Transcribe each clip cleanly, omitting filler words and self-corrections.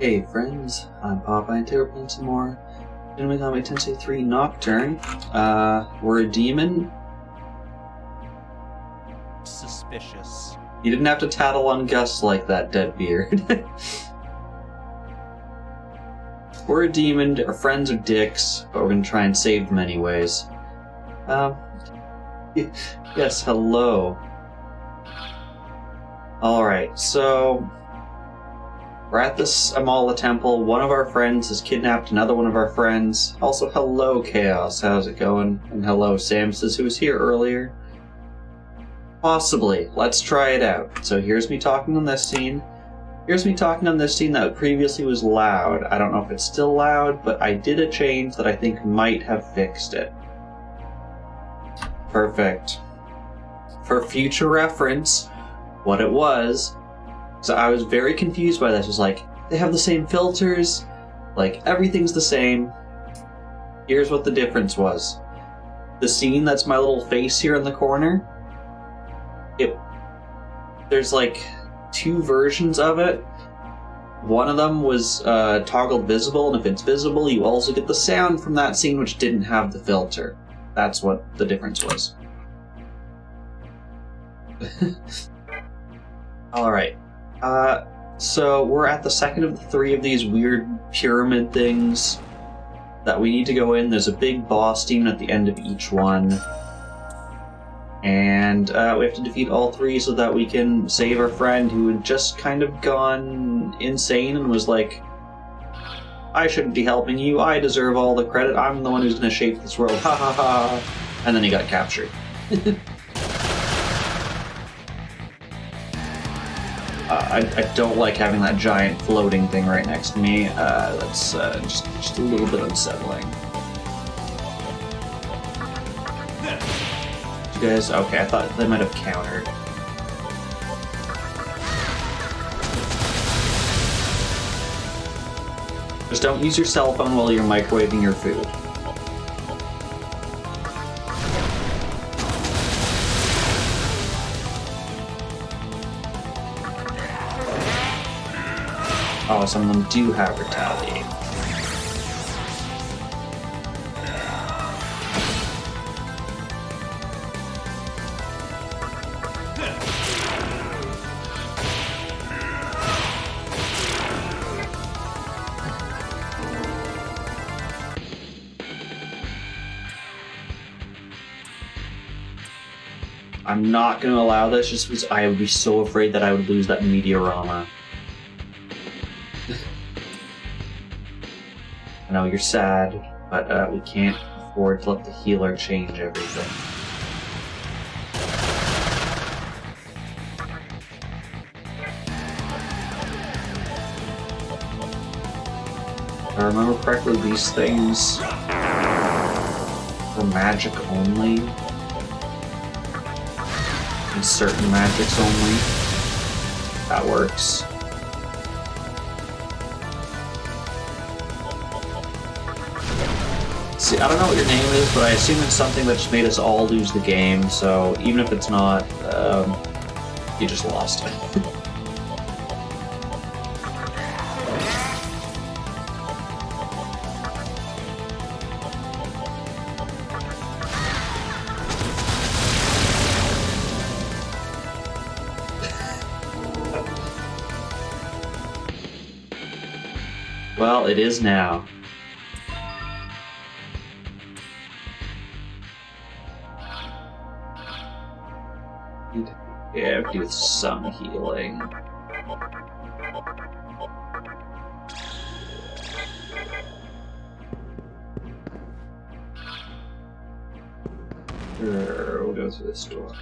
Hey friends, I'm Popeye and today we're playing some more Shin Megami Tensei 3 Nocturne. We're a demon. Suspicious. You didn't have to tattle on Gus like that, Deadbeard. We're a demon, our friends are dicks, but we're gonna try and save them anyways. Yes, hello. Alright, so we're at this Amala temple. One of our friends has kidnapped another one of our friends. Also, hello, Chaos. How's it going? And hello, Samsis, who was here earlier. Possibly. Let's try it out. So here's me talking on this scene. Here's me talking on this scene that previously was loud. I don't know if it's still loud, but I did a change that I think might have fixed it. Perfect. For future reference, what it was, so I was very confused by this. It was like, they have the same filters, like, everything's the same. Here's what the difference was. The scene that's my little face here in the corner, there's like two versions of it. One of them was toggled visible, and if it's visible, you also get the sound from that scene which didn't have the filter. That's what the difference was. Alright. So we're at the second of the three of these weird pyramid things that we need to go in. There's a big boss demon at the end of each one. And we have to defeat all three so that we can save our friend who had just kind of gone insane and was like, I shouldn't be helping you, I deserve all the credit, I'm the one who's going to shape this world, ha ha ha. And then he got captured. I don't like having that giant floating thing right next to me. That's just a little bit unsettling. You guys, okay, I thought they might have countered. Just don't use your cell phone while you're microwaving your food. Oh, some of them do have retaliate. I'm not going to allow this just because I would be so afraid that I would lose that Meteorama. I know you're sad, but we can't afford to let the healer change everything. If I remember correctly, these things were magic only. And certain magics only. That works. See, I don't know what your name is, but I assume it's something that just made us all lose the game, so even if it's not, you just lost it. Well, it is now. Yeah, I have to do with some healing. Sure, we'll go through this door.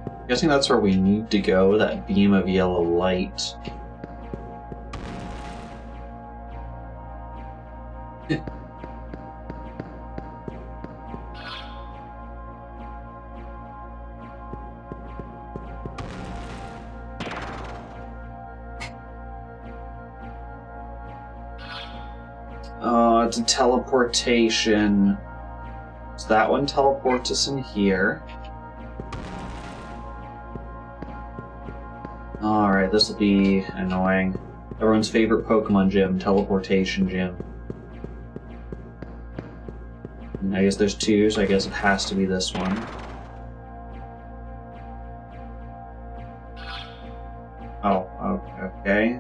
I'm guessing that's where we need to go, that beam of yellow light. It's a teleportation. So that one teleports us in here. Alright. Alright, this will be annoying. Everyone's favorite Pokemon gym, Teleportation Gym. And I guess there's two, so I guess it has to be this one. Oh, okay.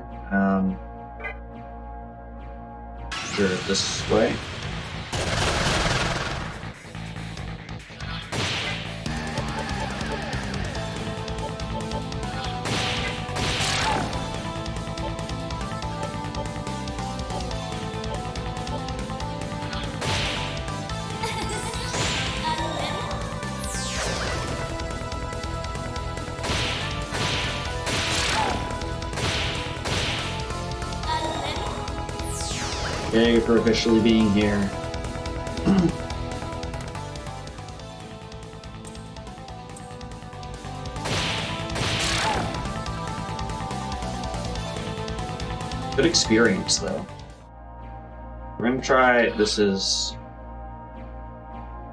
Sure, this way. Yay for officially being here. Good experience, though. We're gonna try. This is.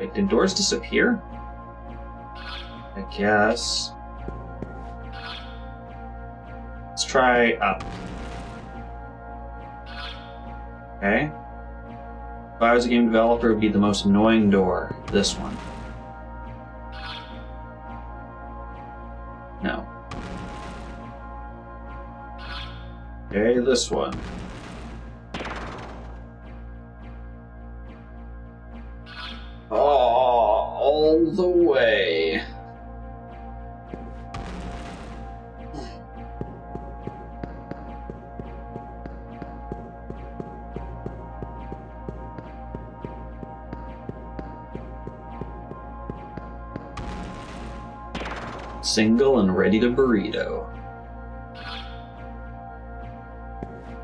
Wait, did doors disappear? I guess. Let's try up. Okay. If I was a game developer, it would be the most annoying door. This one. No. Okay, this one. Oh, all the way. Single and ready to burrito.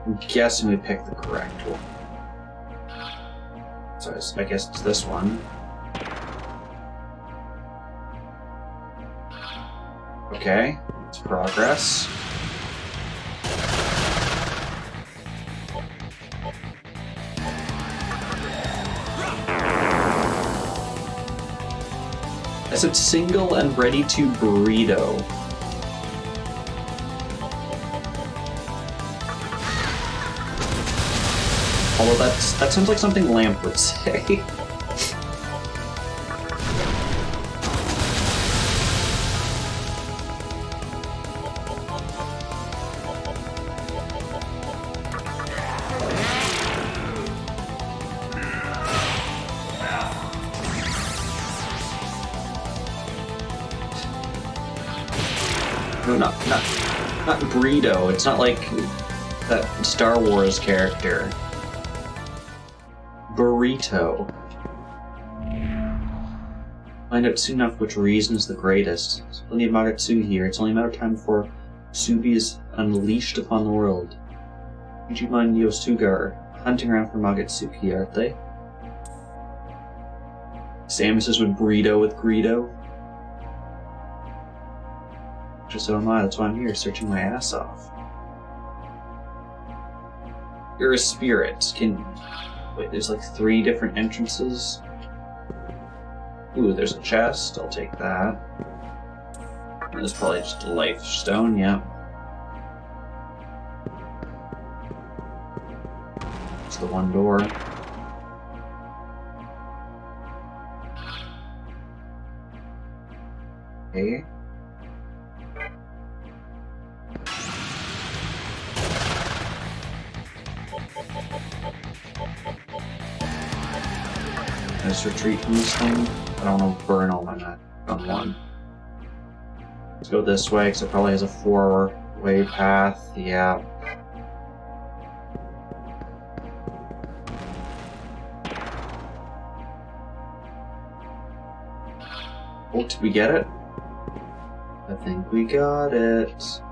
I'm guessing we picked the correct one. So I guess it's this one. Okay, it's progress. I said single and ready to burrito. Although that sounds like something Lamp would say. No, not burrito. It's not like that Star Wars character. Burrito. Find out soon enough which reason is the greatest. There's plenty of Magatsu here. It's only a matter of time before Subi is unleashed upon the world. Digimon and Yosuga are hunting around for Magatsuki, aren't they? Samus is with burrito with Greedo. Just so am I. That's why I'm here, searching my ass off. You're a spirit. Wait, there's like 3 different entrances. Ooh, there's a chest. I'll take that. There's probably just a life stone, yeah. It's the one door. Okay. Let's retreat from this thing. I don't want to burn all my nut on one. Let's go this way, because it probably has a 4-way path. Yeah. Oh, did we get it? I think we got it.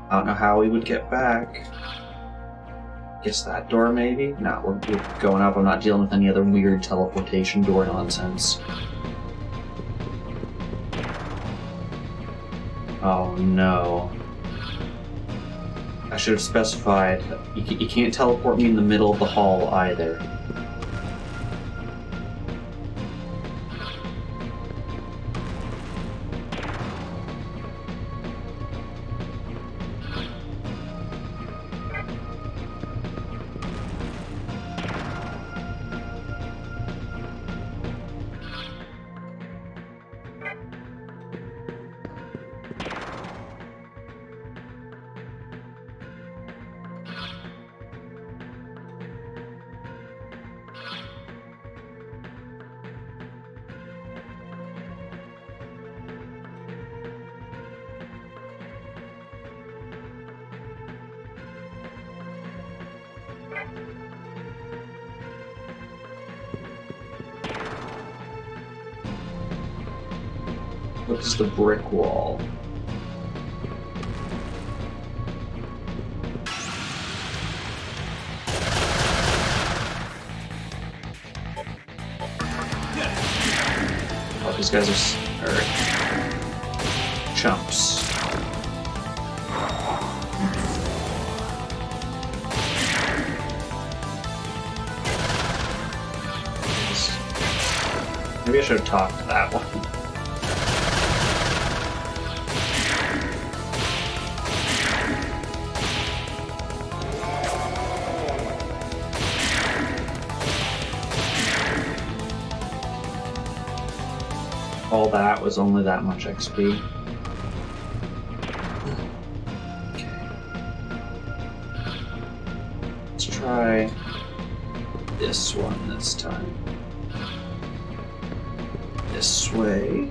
I don't know how we would get back. Guess that door, maybe? No, we're going up. I'm not dealing with any other weird teleportation door nonsense. Oh no. I should have specified. You can't teleport me in the middle of the hall either. this is the brick wall. Oh, these guys are chumps. Maybe I should have talked to that one. All that was only that much XP. Okay. Let's try this one this time. This way.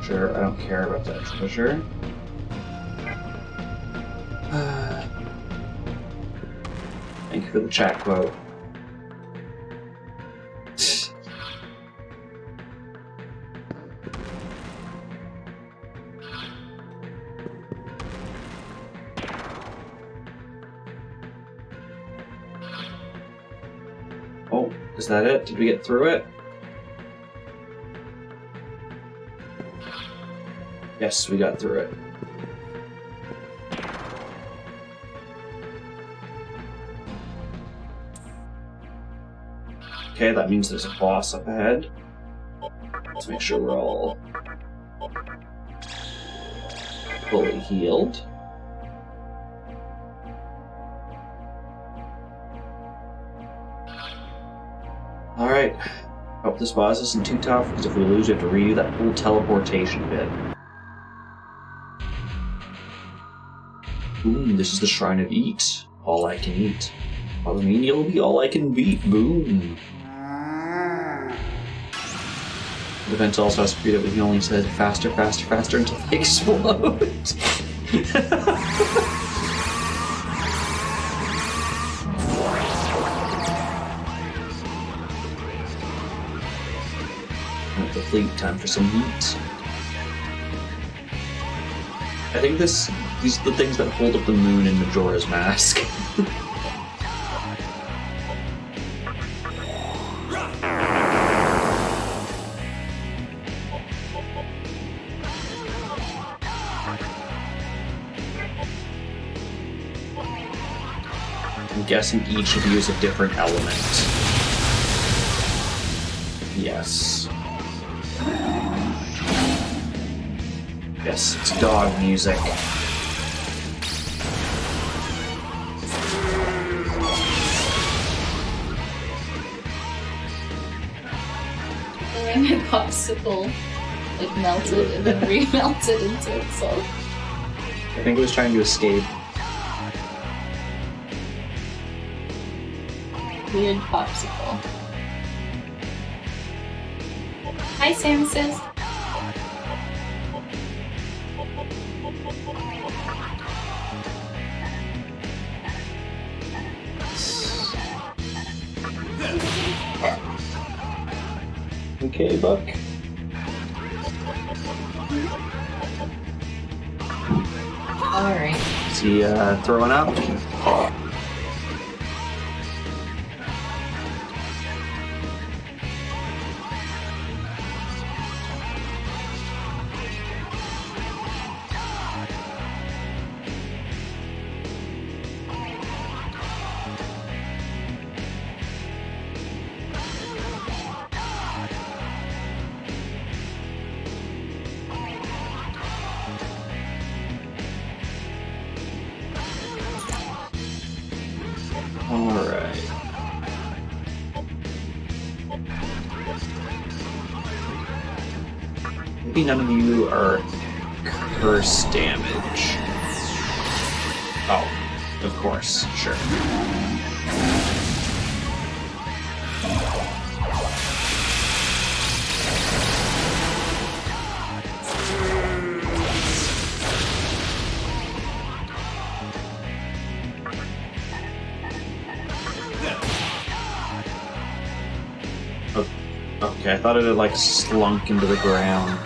Sure, I don't care about that treasure. Thank you for the chat quote. Oh, is that it? Did we get through it? Yes, we got through it. Okay, that means there's a boss up ahead. Let's make sure we're all fully healed. Alright. Hope this boss isn't too tough, because if we lose, we have to redo that whole teleportation bit. Boom, this is the Shrine of Eat. All I can eat. Well, I mean, you'll be all I can beat. Boom. The vents also has to speed up, but he only said faster, faster, faster until they explode. The fleet, time for some heat. I think these are the things that hold up the moon in Majora's Mask. I'm guessing each of you is a different element. Yes. Yes, it's dog music. And my popsicle like melted and then remelted into itself. I think it was trying to escape. Weird popsicle. Hi, Samsis. Okay, Buck. Alright. Is he throwing up? Alright. Maybe none of you are curse damage. Oh, of course, sure. Okay, I thought it had like slunk into the ground.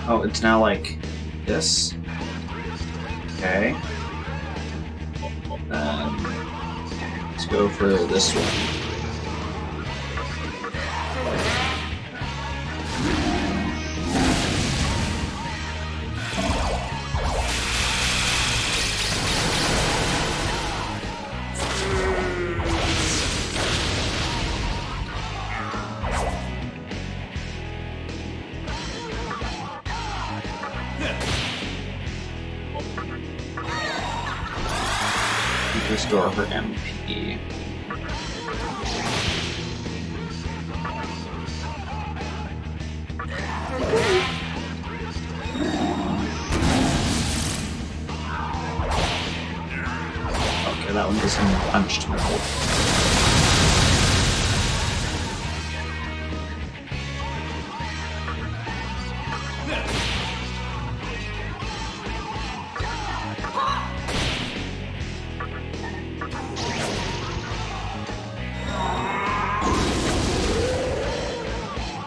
Oh, it's now like this. Okay. Let's go for this one. Restore her MP. Okay, that one just punched me.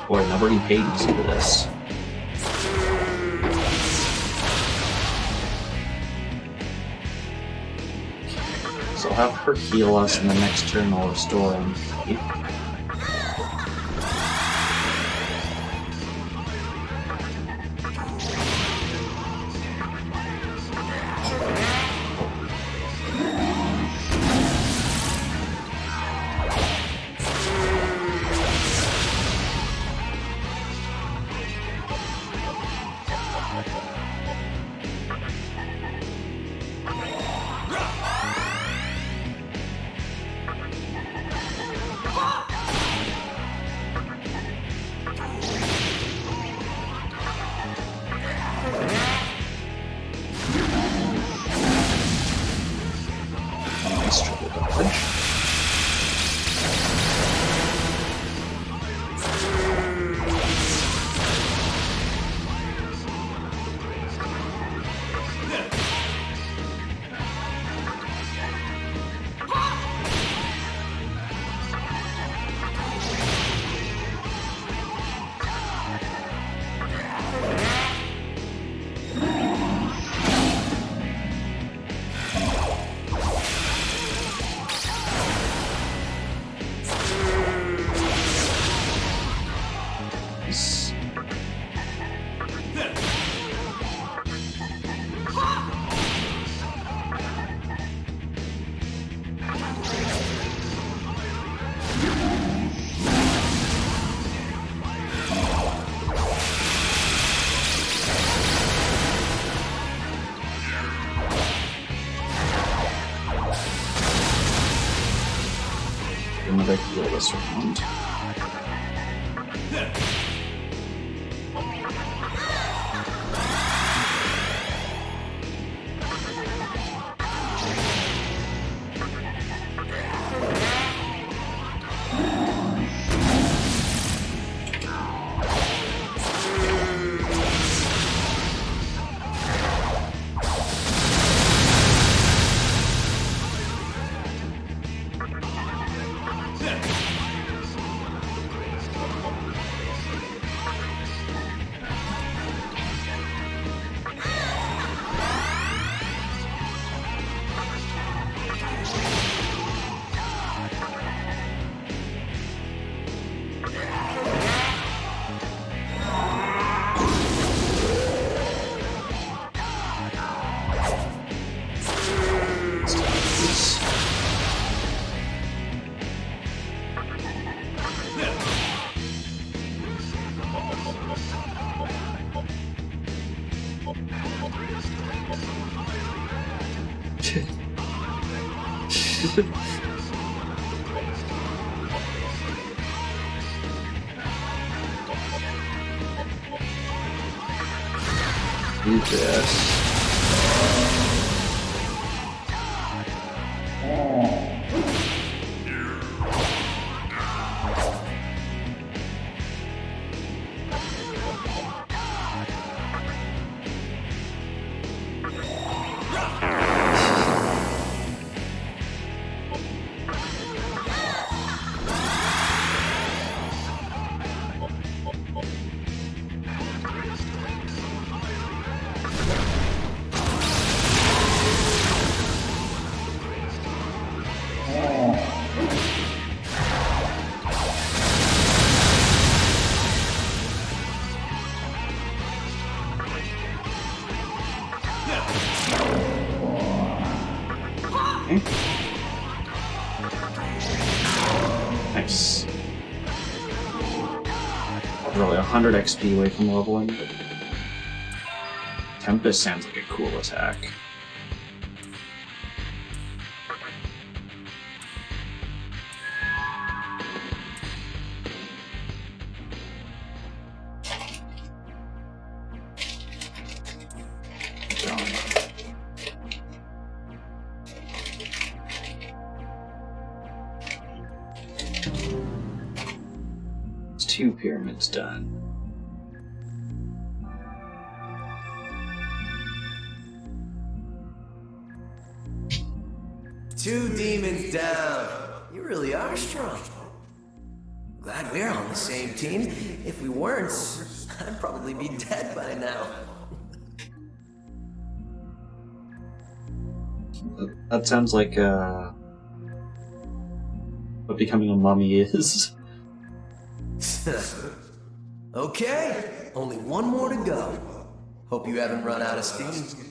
Boy, nobody paid to see this. So I'll have her heal us, and the next turn I'll restore MP. Another heal this round. Do this. Nice. Really 100 XP away from leveling, but Tempest sounds like a cool attack. It's 2 pyramids done. Two demons down. You really are strong. Glad we're on the same team. If we weren't, I'd probably be dead by now. That sounds like what becoming a mummy is. Okay, only one more to go. Hope you haven't run out of steam.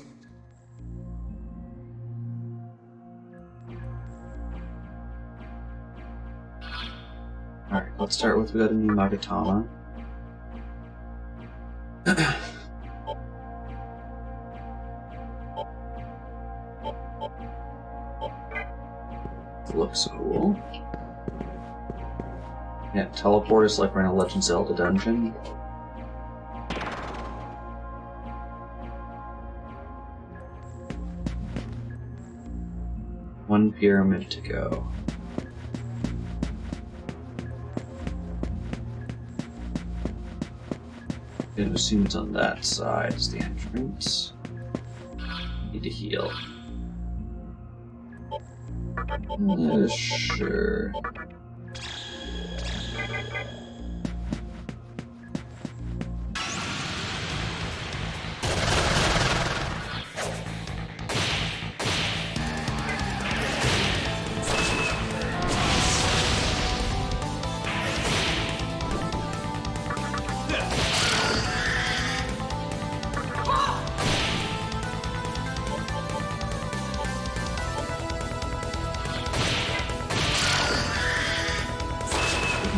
Alright, let's start with we got a new Magatama. Looks cool. Yeah, teleport is like we're in a Legend of Zelda dungeon. One pyramid to go. I'm gonna assume it's on that side is the entrance. Need to heal. Sure.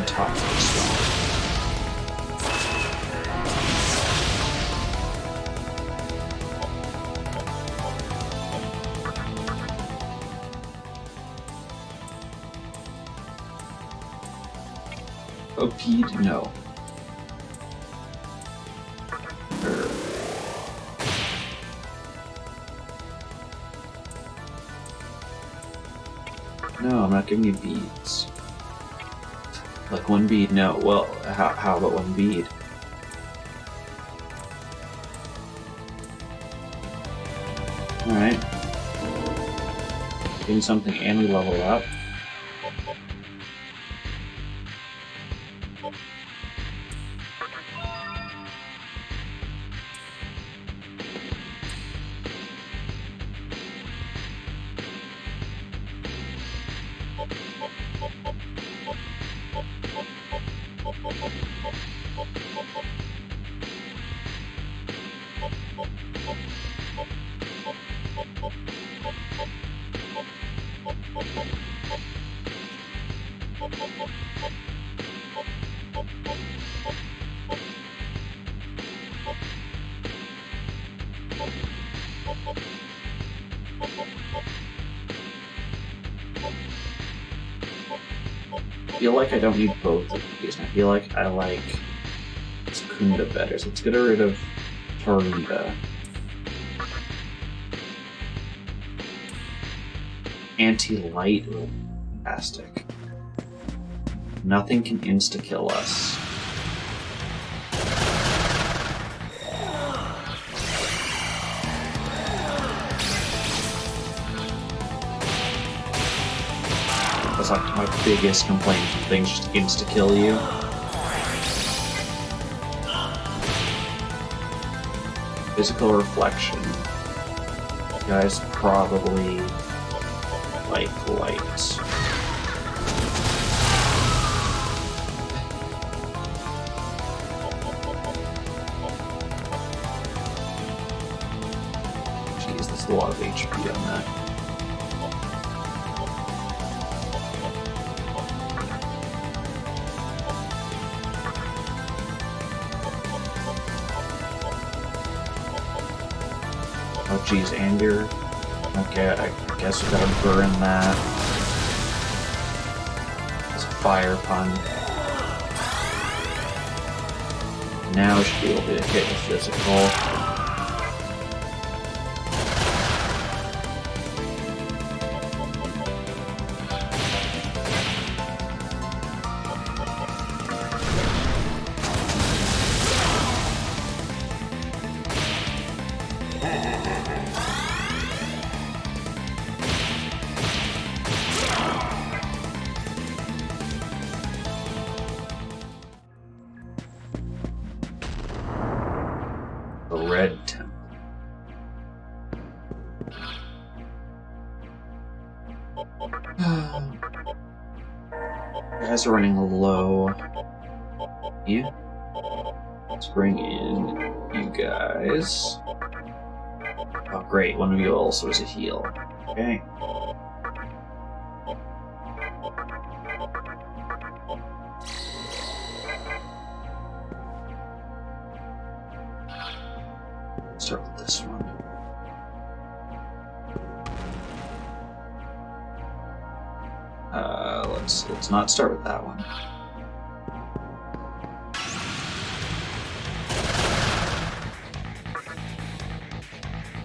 Talk to this one. OP'd? No. No, I'm not giving you beads. Like 1 bead? No. Well, how about 1 bead? Alright. Doing something and we level up. feel like I don't need both of these, and I feel like I like Secunda better, so let's get rid of Tarunda. Anti-light, fantastic. Nothing can insta-kill us. That's like my biggest complaint from things just insta-kill you. Physical reflection. You guys probably like light. Jeez, that's a lot of HP on that. Oh geez, anger. Okay, I guess we gotta burn that. It's a fire pun. Now we should be able to hit with physical. The Red Temple. You guys are running low. Yeah. Let's bring in you guys. Oh great, one of you also is a heal. Okay. Start with this one. Let's not start with that one.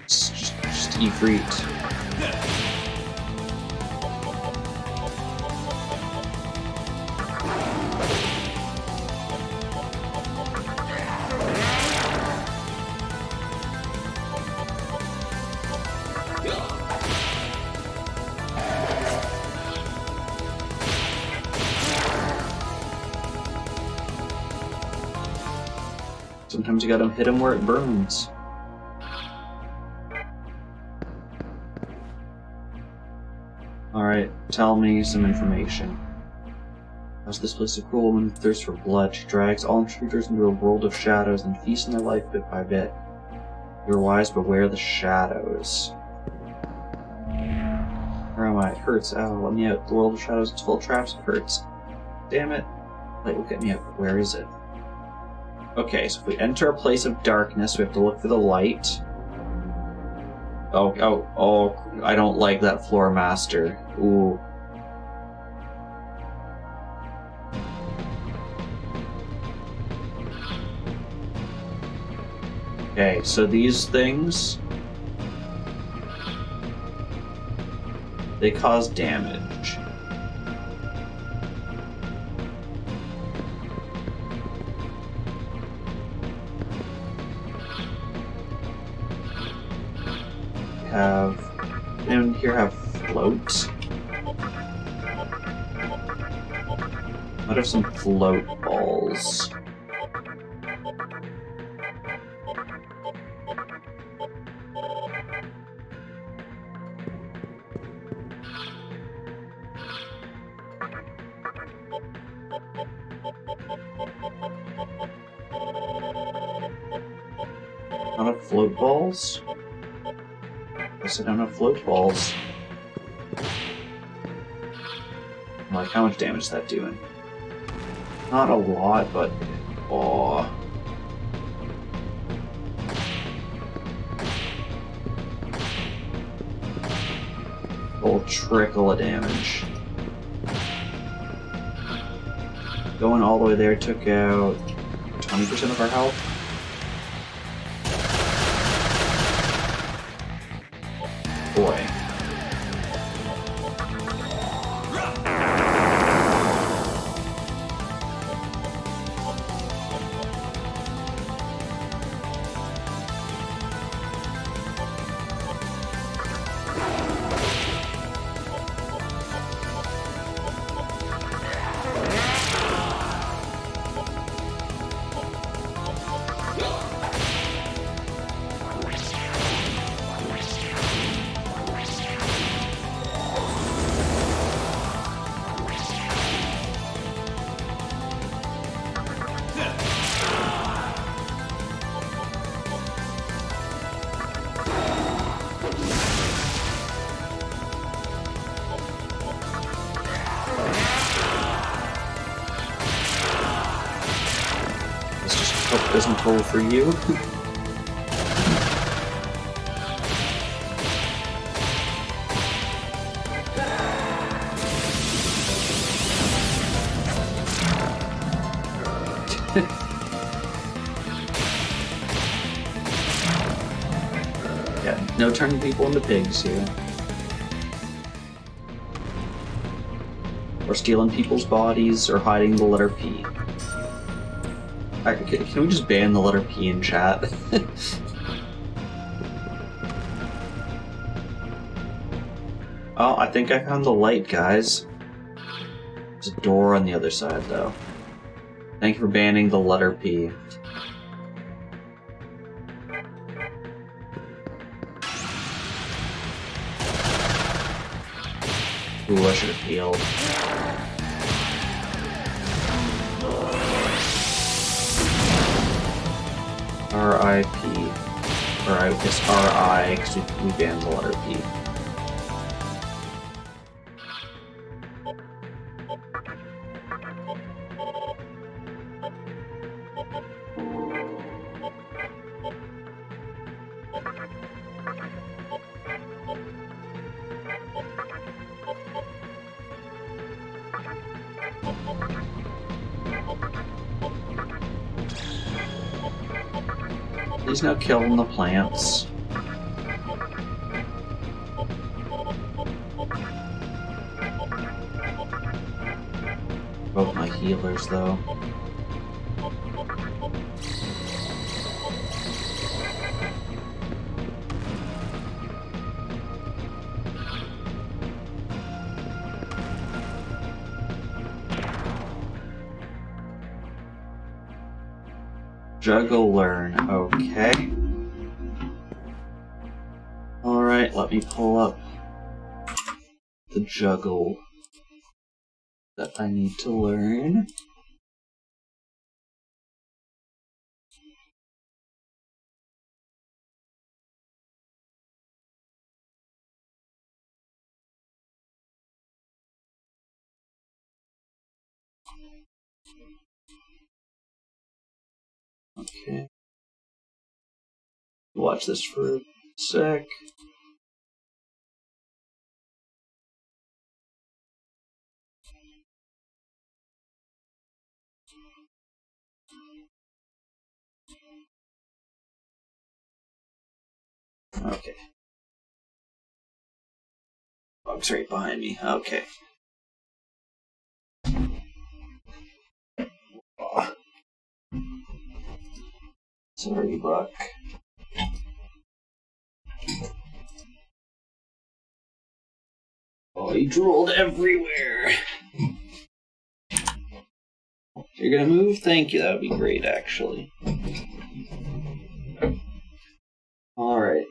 Just Ifrit. Sometimes you gotta hit him where it burns. Alright, tell me some information. How's this place a cruel woman with thirst for blood? She drags all intruders into a world of shadows and feasts on their life bit by bit. You're wise, beware the shadows. Where am I? It hurts. Ow, let me out. The world of shadows is full of traps. It hurts. Damn it. Light will get me out. Where is it? Okay, so if we enter a place of darkness, we have to look for the light. Oh, I don't like that floor master. Ooh. Okay, so these things, they cause damage. And here have floats. What are some float balls? Not have float balls? I don't have float balls. Like, how much damage is that doing? Not a lot, but... oh. Full trickle of damage. Going all the way there took out 20% of our health. Boy. Let's just hope it doesn't toll for you. Yeah, no turning people into pigs here. Or stealing people's bodies, or hiding the letter P. Can we just ban the letter P in chat? Oh, I think I found the light, guys. There's a door on the other side, though. Thank you for banning the letter P. Ooh, I should have healed. R.I.P. Or I guess R.I. because we banned the letter P. He's now killing the plants. Both my healers, though. Juggle learn, okay. Alright, let me pull up the juggle that I need to learn. Okay. Watch this for a sec. Okay. Bug's right behind me. Okay. Oh. Sorry, Buck. Oh, he drooled everywhere. You're gonna move? Thank you. That would be great, actually. Alright.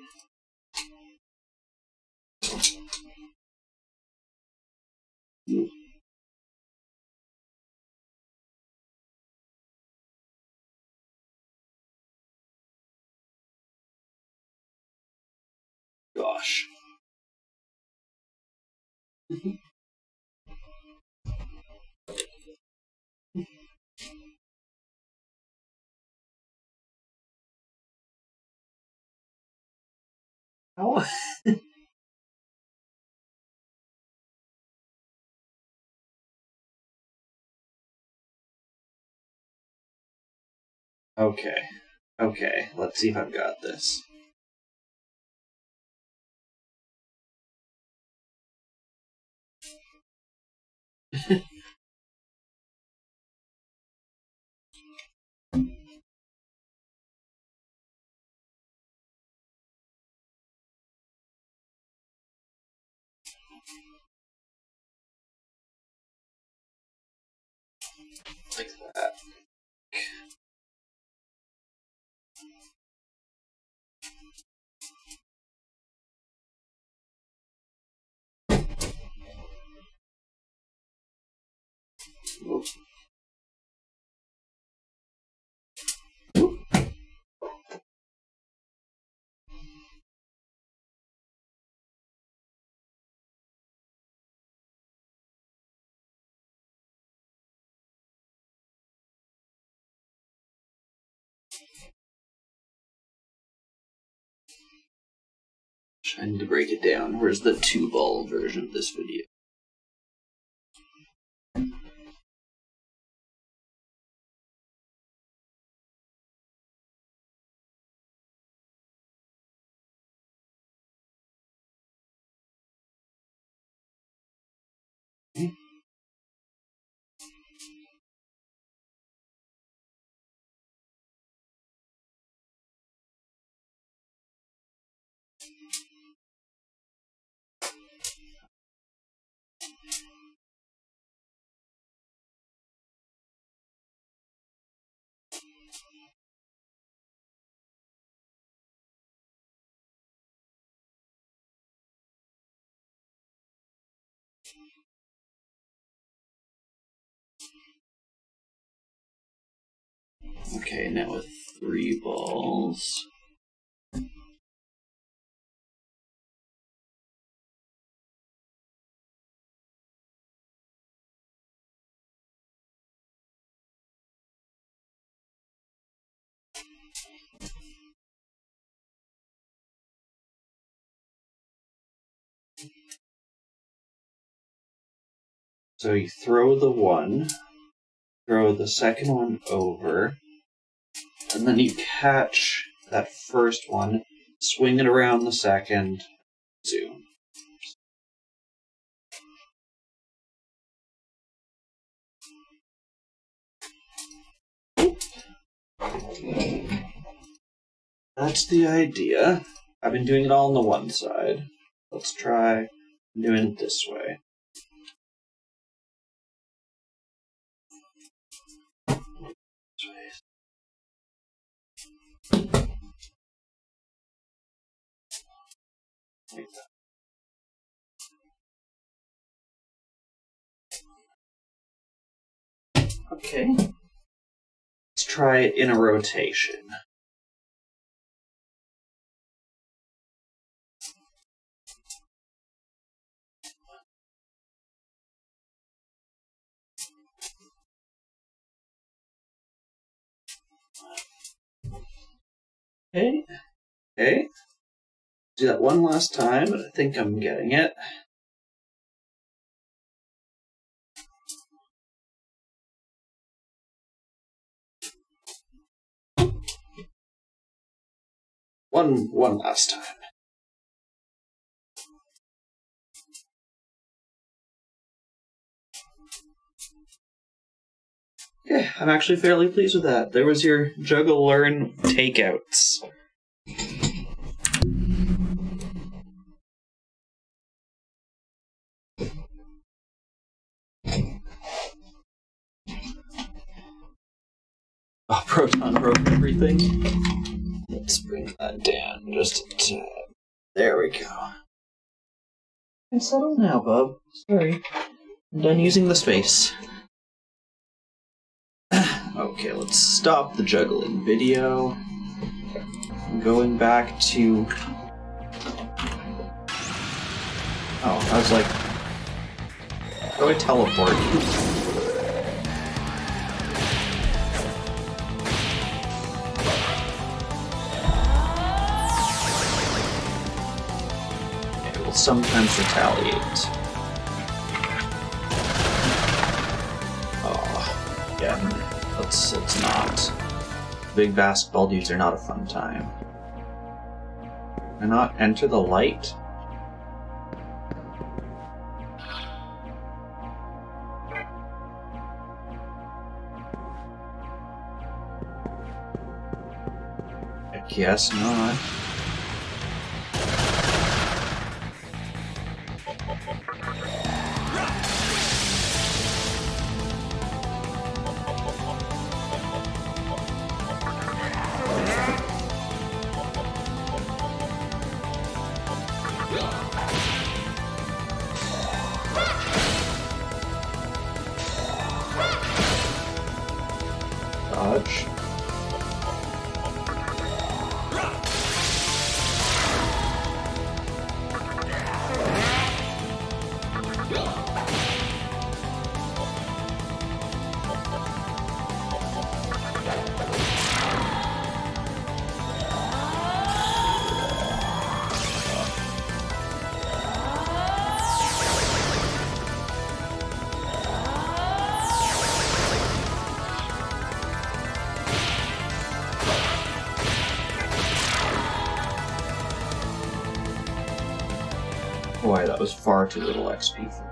Gosh. How? Okay. Okay, let's see if I've got this. Like that. Ooh. I need to break it down. Where's the 2-ball version of this video? Okay, now with 3 balls. So you throw the one, throw the second one over, and then you catch that first one, swing it around the second, zoom. That's the idea. I've been doing it all on the one side. Let's try doing it this way. Like that. Okay. Let's try it in a rotation. Okay. Okay. Do that one last time, but I think I'm getting it. One last time. Yeah, I'm actually fairly pleased with that. There was your Juggle Learn takeouts. Oh, Proton broke everything. Let's bring that down just a tad. There we go. And settle now, bub. Sorry. I'm done using the space. Okay, let's stop the juggling video. I'm going back to... Oh, I was like... How do I teleport? Okay, we'll sometimes retaliate. Oh, yeah. Let's not. Big basketball dudes are not a fun time. Can I not enter the light? I guess not. Dodge. Boy, that was far too little XP for me.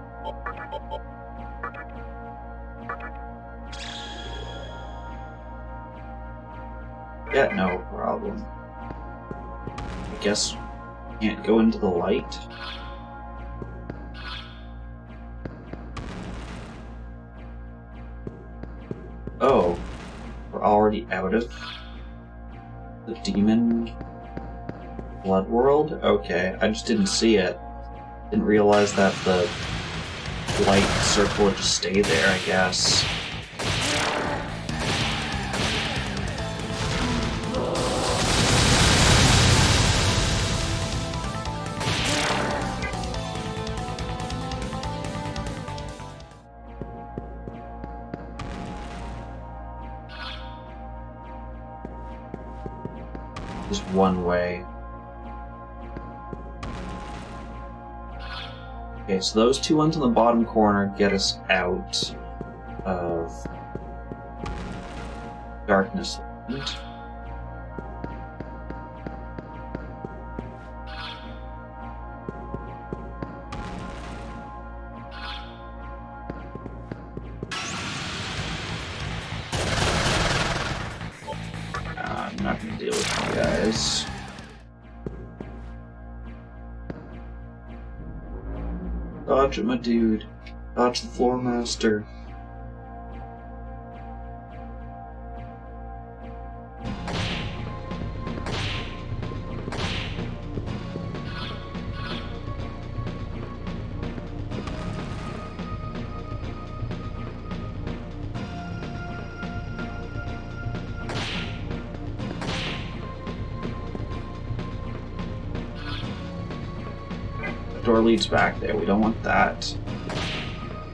Yeah, no problem. I guess can't go into the light. Oh, we're already out of the demon blood world? Okay, I just didn't see it. Didn't realize that the light circle would just stay there, I guess. Just one way. Okay, so those two ones in the bottom corner get us out of Darkness Land. I'm not gonna deal with you guys. Dodge it, my dude. Dodge the floor master. Door leads back there. We don't want that.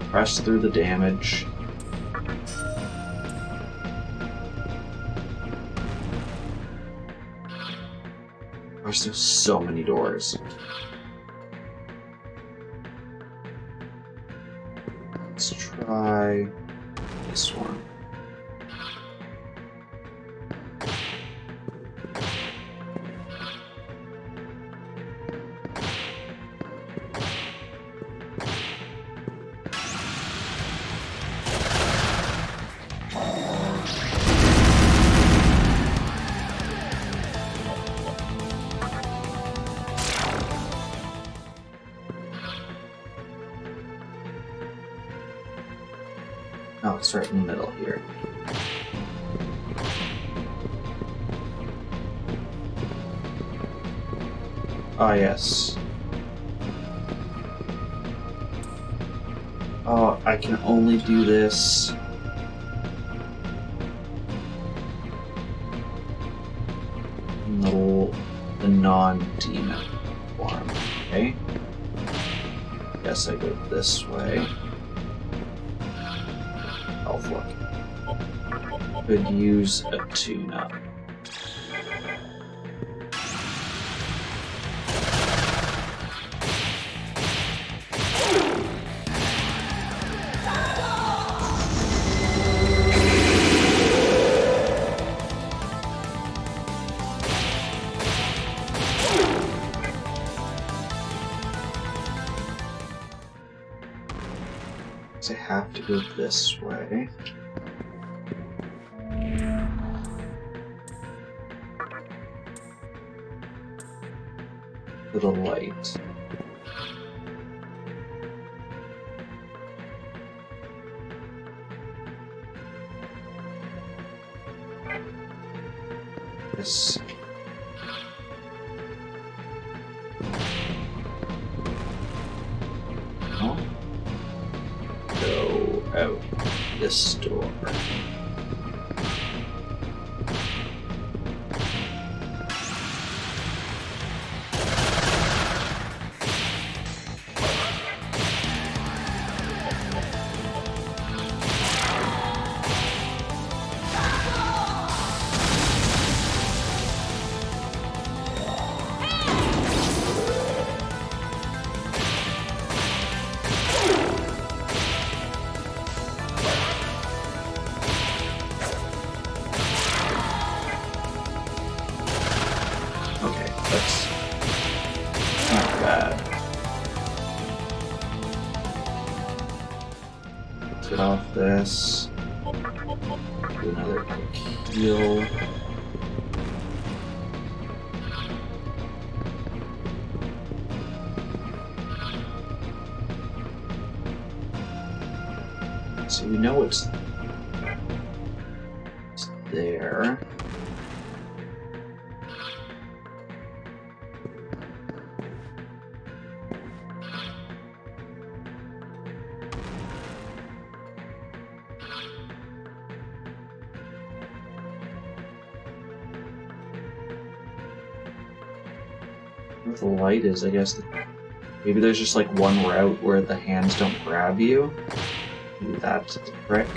Press through the damage. Gosh, there's so many doors. Let's try this one. Oh, it's right in the middle here. Ah, yes. Oh, I can only do this. In the non-demon form. Okay. Guess I go this way. Health look. Could use a tune-up. I have to go this way. To the light. This. Oh. Go out this door. Get off this. Do another quick heal. So we know it's there. What the light is, I guess. Maybe there's just like one route where the hands don't grab you. Do that to the brick.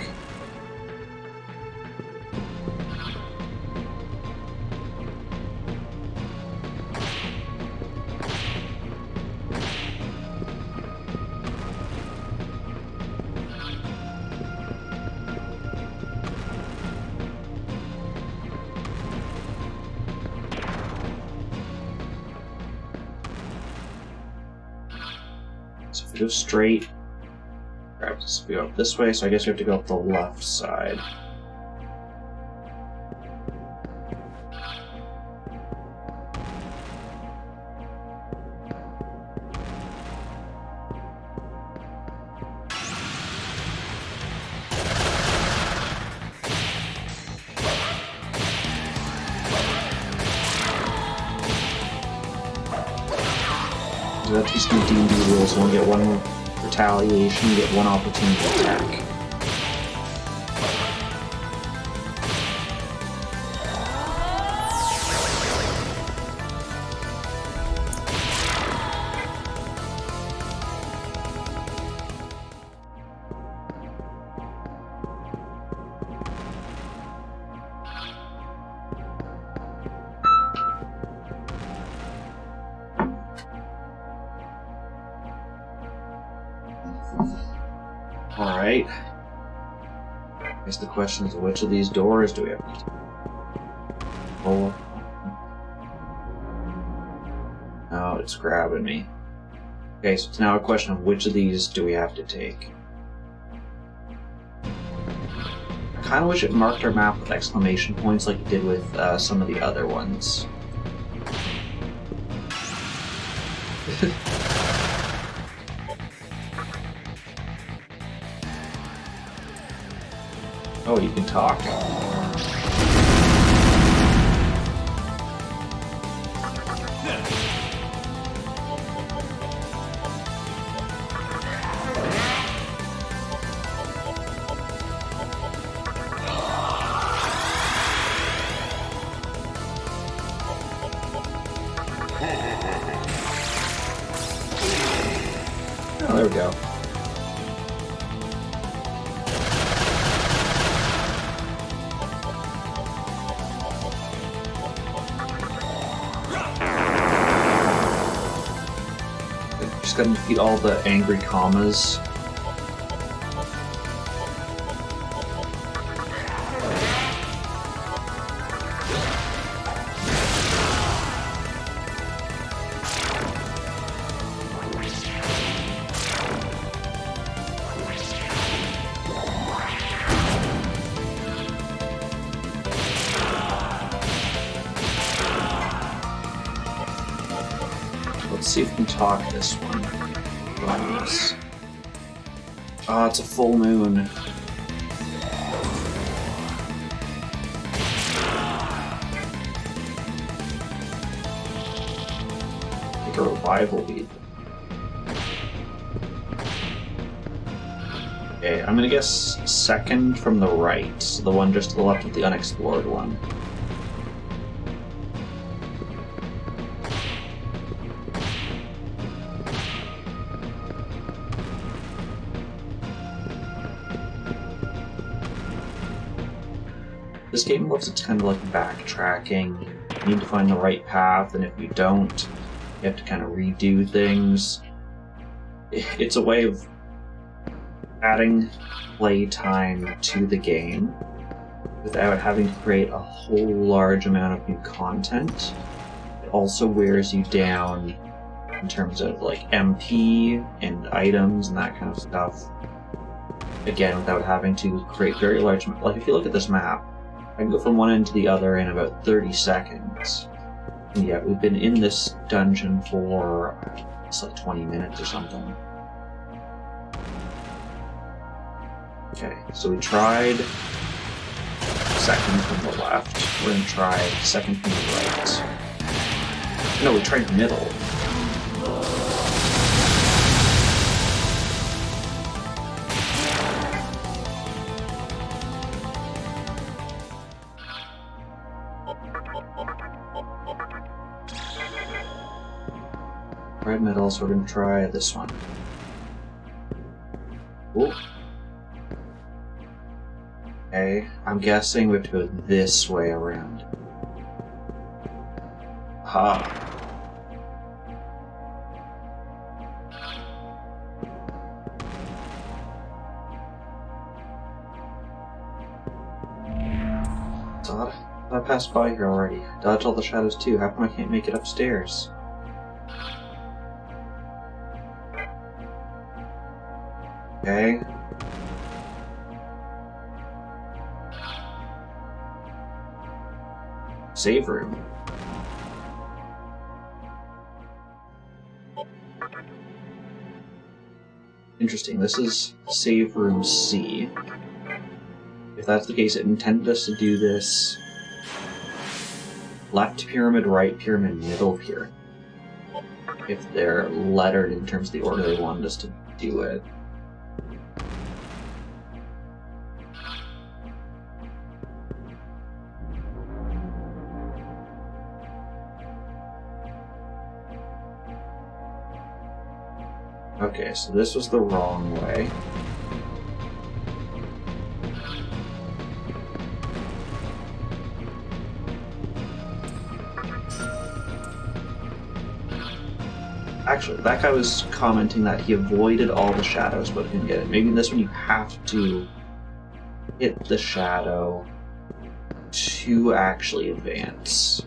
So if we go straight, grab this, we go up this way, so I guess we have to go up the left side. That's just new D&D rules. You only get one retaliation, you get one opportunity attack. Alright. I guess the question is, which of these doors do we have to pull? Oh, it's grabbing me. Okay, so it's now a question of which of these do we have to take? I kind of wish it marked our map with exclamation points like it did with some of the other ones. Oh, you can talk. Oh, there we go. Just gotta defeat all the angry commas. let's see if we can talk this one. Bonus. Oh, it's a full moon. Like a revival bead. Okay, I'm gonna guess second from the right, so the one just to the left of the unexplored one. This game loves its kind of like backtracking. You need to find the right path, and if you don't, you have to kind of redo things. It's a way of adding playtime to the game without having to create a whole large amount of new content. It also wears you down in terms of like MP and items and that kind of stuff. Again, without having to create very large... Like, if you look at this map, I can go from one end to the other in about 30 seconds. And yet, we've been in this dungeon for, it's like 20 minutes or something. Okay, so we tried second from the left. We're gonna try second from the right. No, we tried middle. Right middle, so we're gonna try this one. Ooh. Okay, I'm guessing we have to go this way around. Ha. Thought I passed by here already. Dodge all the shadows too. How come I can't make it upstairs? Okay. Save room. Interesting, this is save room C. If that's the case, it intended us to do this left pyramid, right pyramid, middle pyramid. If they're lettered in terms of the order they wanted us to do it. Okay, so this was the wrong way. Actually, that guy was commenting that he avoided all the shadows but couldn't get it. Maybe in this one you have to hit the shadow to actually advance.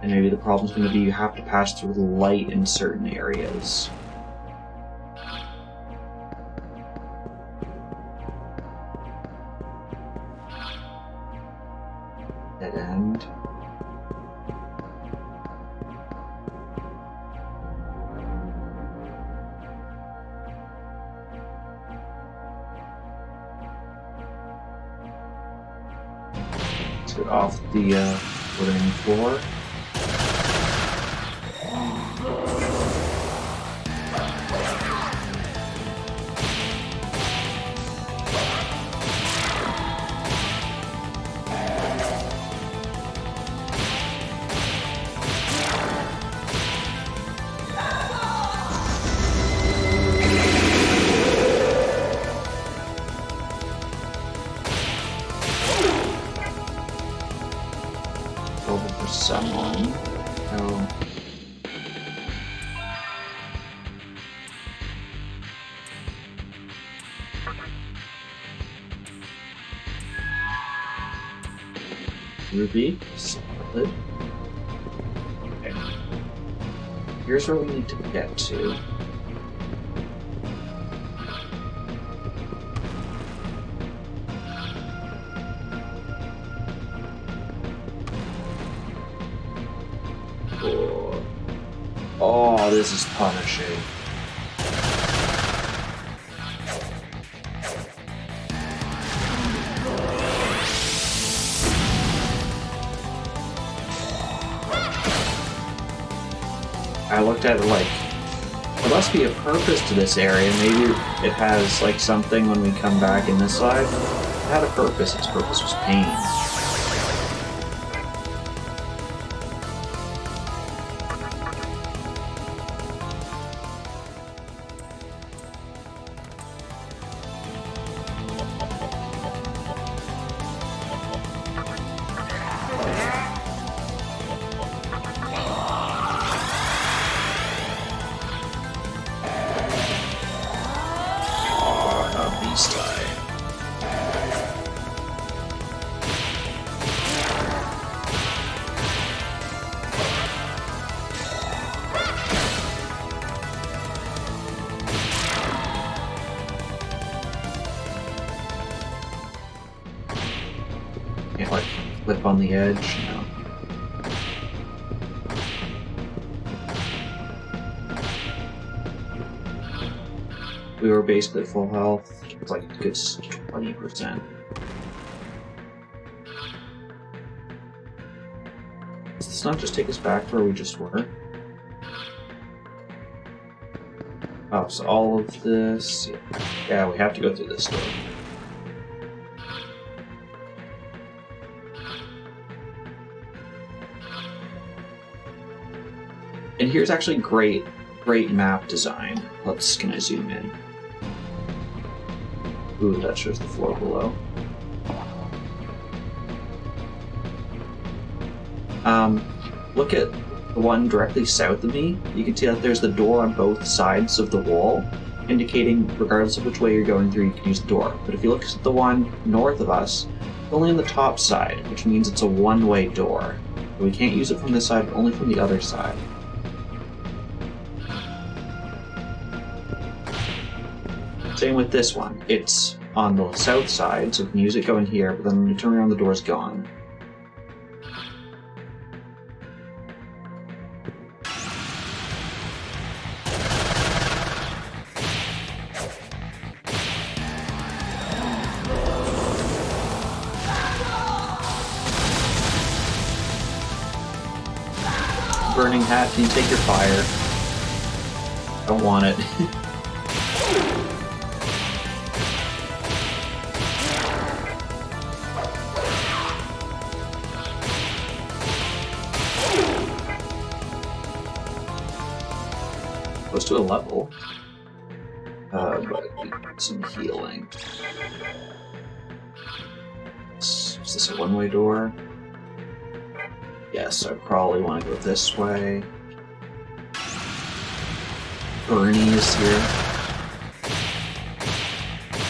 And maybe the problem's going to be you have to pass through the light in certain areas. Dead end. Let's get off the wooden floor. Over for someone. Oh. Ruby, solid. Okay. Here's where we need to get to. Cool. Oh, this is punishing. I looked at it like, there must be a purpose to this area. Maybe it has like something when we come back in this side. It had a purpose. Its purpose was pain. Can't like flip on the edge, no. We were basically at full health. It's like a good 20%. Does this not just take us back to where we just were? Oh, so all of this... Yeah, we have to go through this door. And here's actually great map design. Can I zoom in? Ooh, that shows the floor below. Look at the one directly south of me. You can see that there's the door on both sides of the wall, indicating regardless of which way you're going through, you can use the door. But if you look at the one north of us, it's only on the top side, which means it's a one-way door. We can't use it from this side, only from the other side. Same with this one. It's on the south side, so we can use it going here, but then when you turn around, the door's gone. Burning hat, can you take your fire? Don't want it. Close to a level. But we need some healing. Is this a one-way door? Yes, I probably want to go this way. Bernie is here.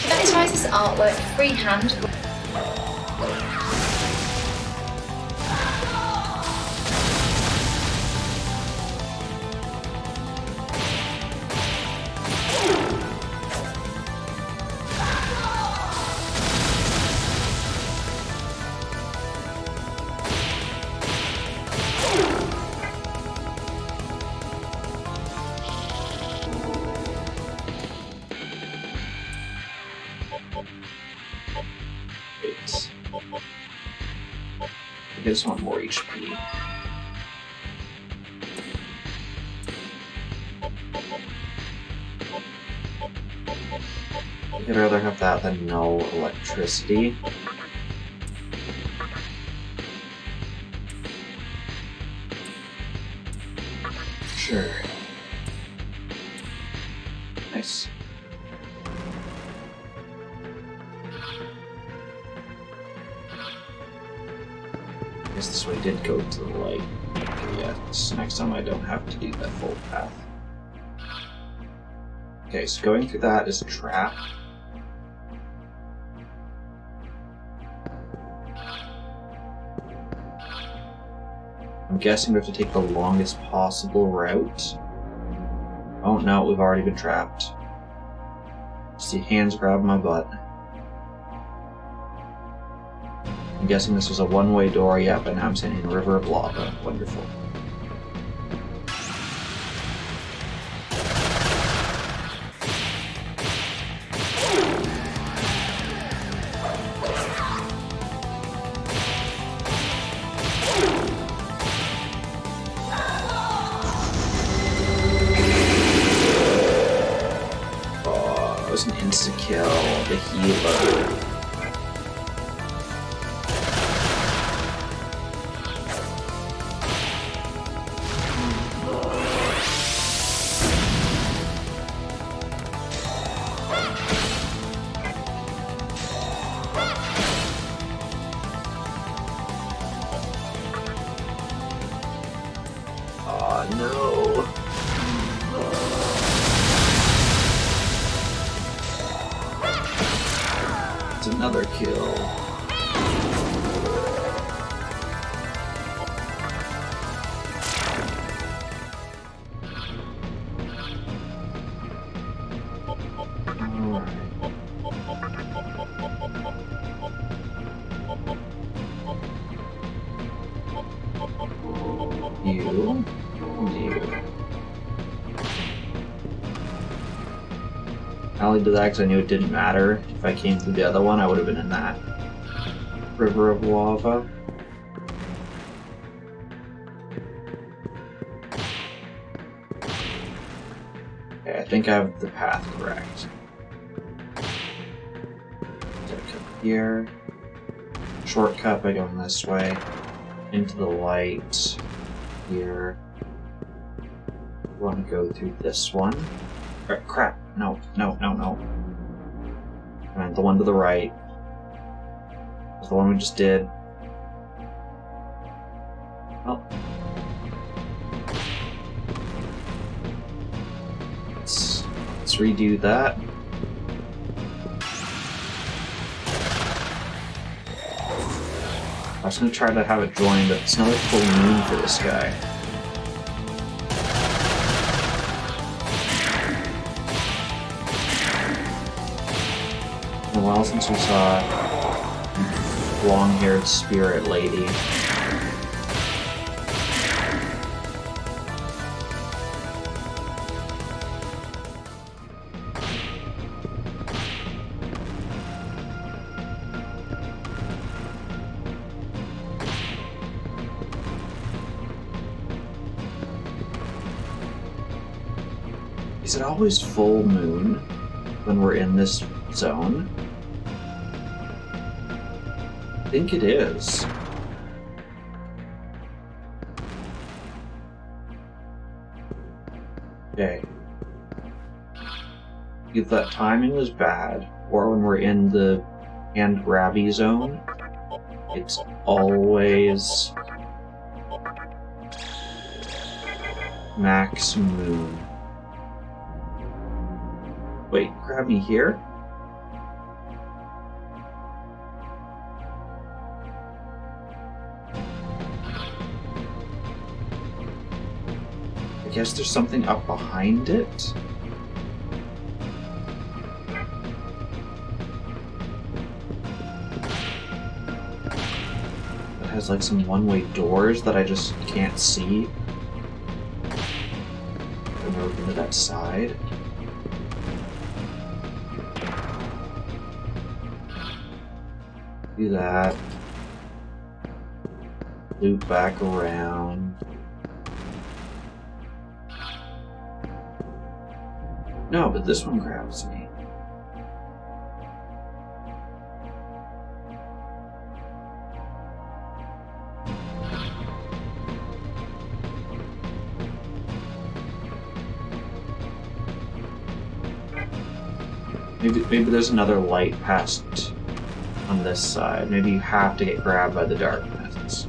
That is why this artwork freehand. I just want more HP. I'd rather have that than no electricity. Sure. Nice. I guess this way did go to the light. Okay, yeah, so next time I don't have to do that full path. Okay, so going through that is a trap. I'm guessing we have to take the longest possible route. Oh no, we've already been trapped. See hands grab my butt. I'm guessing this was a one-way door, yep, and now I'm standing in a river of lava. Wonderful. the healer. Oh no. It's another kill. You. I only did that because I knew it didn't matter. If I came through the other one, I would have been in that river of lava. Okay, I think I have the path correct. So I come here. Shortcut by going this way. Into the light. Here. I want to go through this one. Crap. No. And the one to the right. Is the one we just did. Oh. Let's redo that. I was gonna try to have it join, but it's another full moon for this guy. A while since we saw a long-haired spirit lady. Is it always full moon when we're in this zone? I think it is. Okay. Either that timing was bad, or when we're in the hand grabby zone, it's always max moon. Wait, grab me here? I guess there's something up behind it? It has like some one-way doors that I just can't see. And over to that side. Do that. Loop back around. No, but this one grabs me. Maybe there's another light past on this side. Maybe you have to get grabbed by the darkness.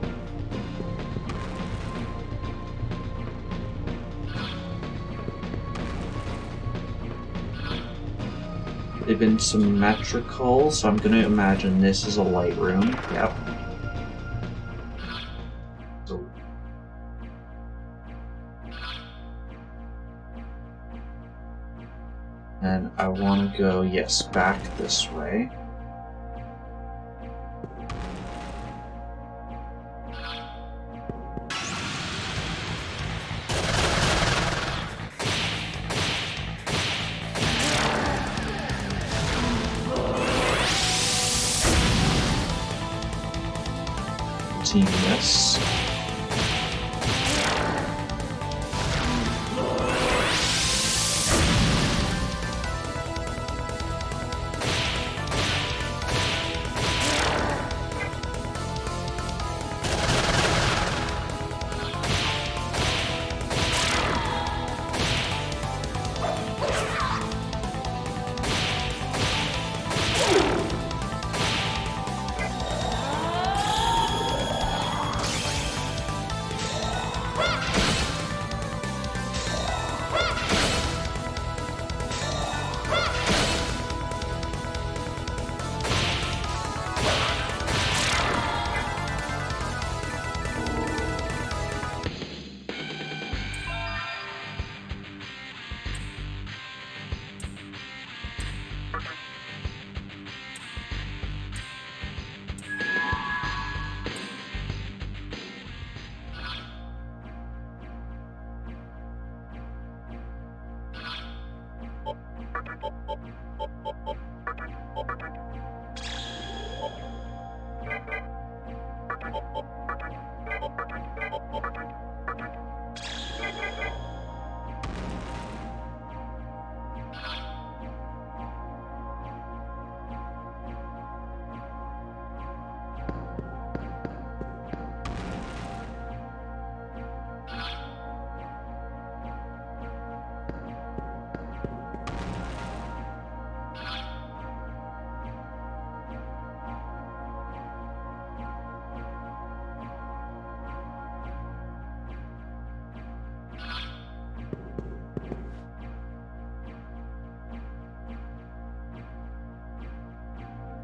They've been symmetrical, so I'm gonna imagine this is a light room. Yep. So, and I want to go, yes, back this way. This.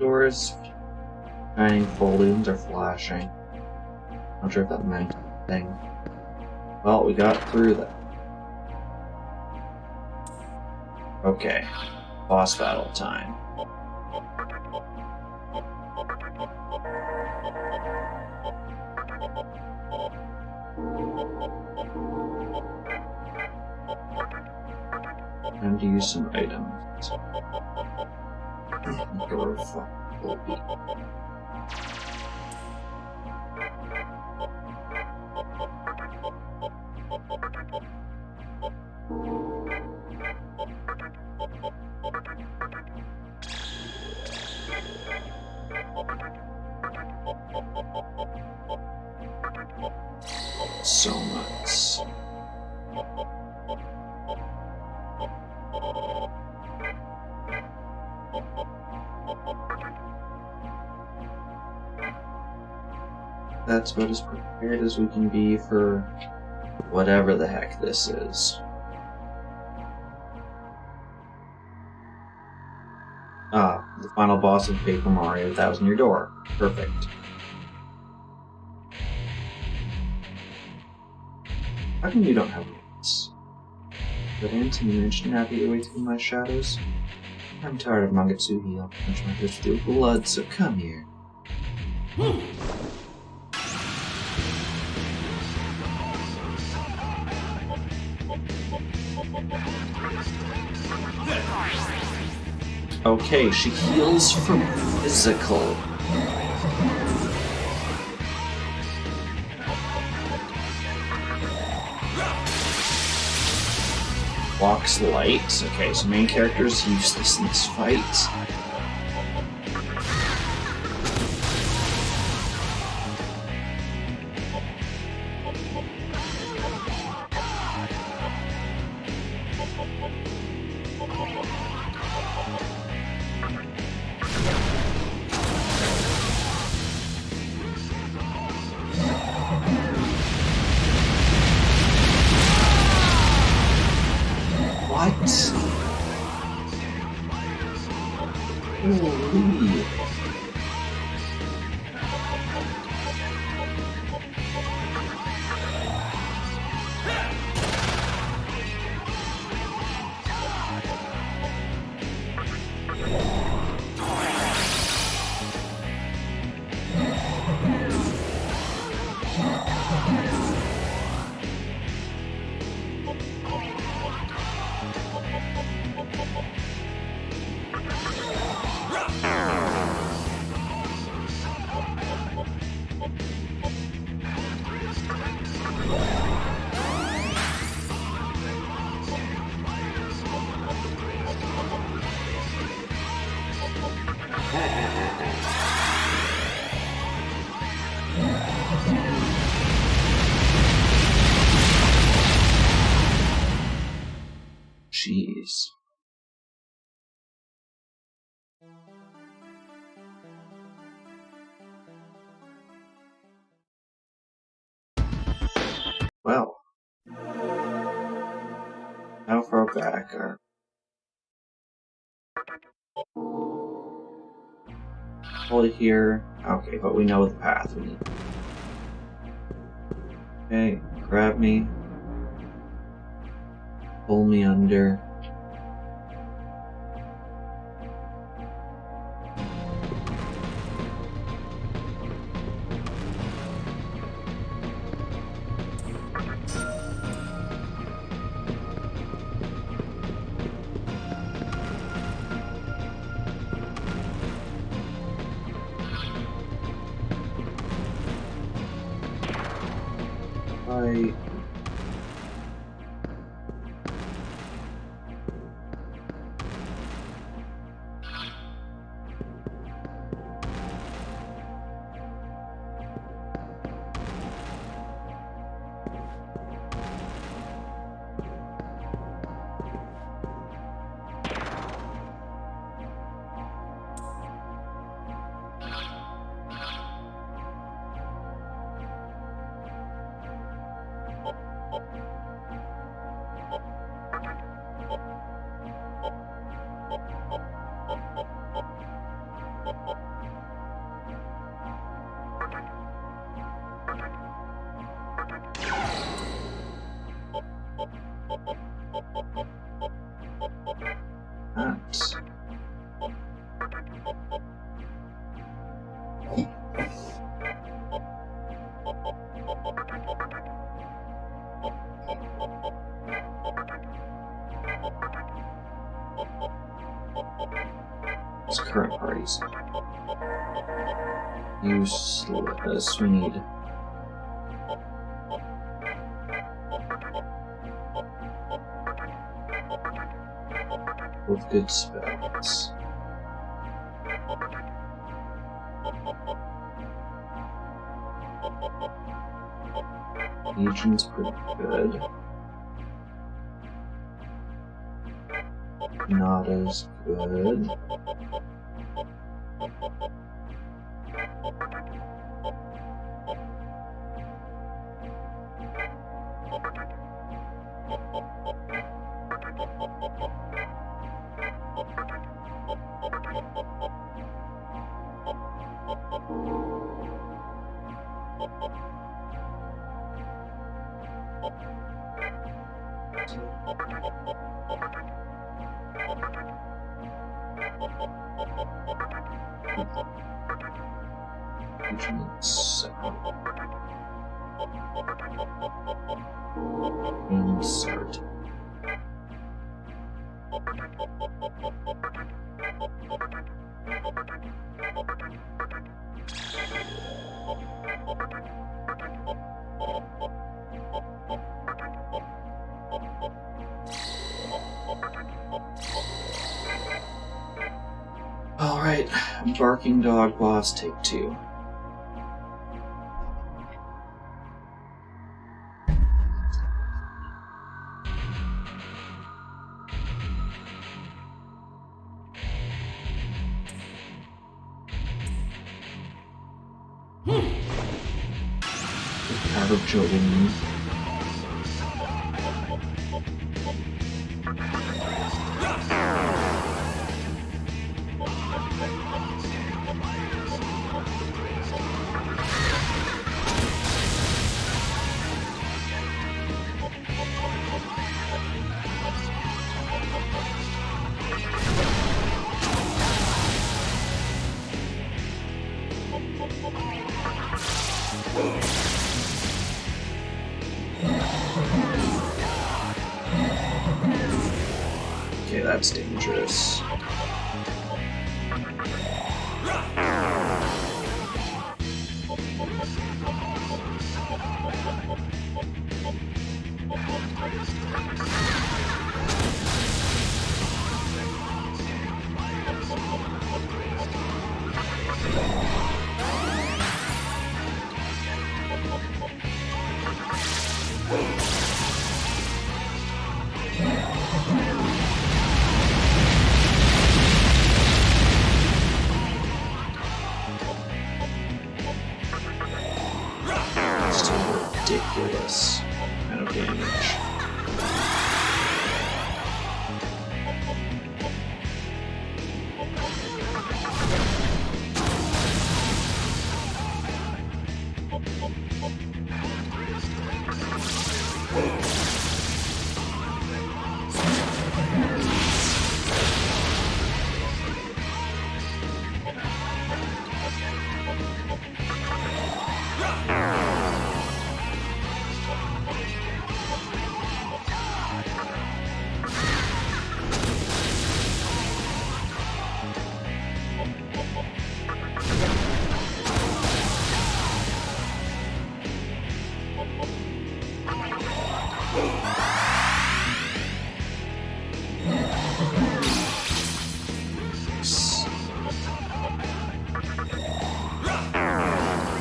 Doors shining, balloons are flashing. Not sure if that meant anything. Well, we got through that. Okay. Boss battle time. Time to use some items. Door will be. So much. That's about as prepared as we can be for whatever the heck this is. Ah, the final boss of Paper Mario 1000 Year Door. Perfect. How come you don't have wings? But Ant, you managed to navigate your way through my shadows. I'm tired of Mangatsuhi. I'll punch my fist through blood, so come here. Okay, she heals from physical. Blocks light. Okay, so main characters use this in this fight. What? Holy. Jeez. Well, how far back are fully here? Okay, but we know the path we need. Okay, grab me, pull me under. I It's current parties. Useless. We need. With good spells. Legion's pretty good. Not as good. Insert. Alright, barking dog boss, take 2. Power of Jolene. Okay, that's dangerous. Ridiculous amount of damage.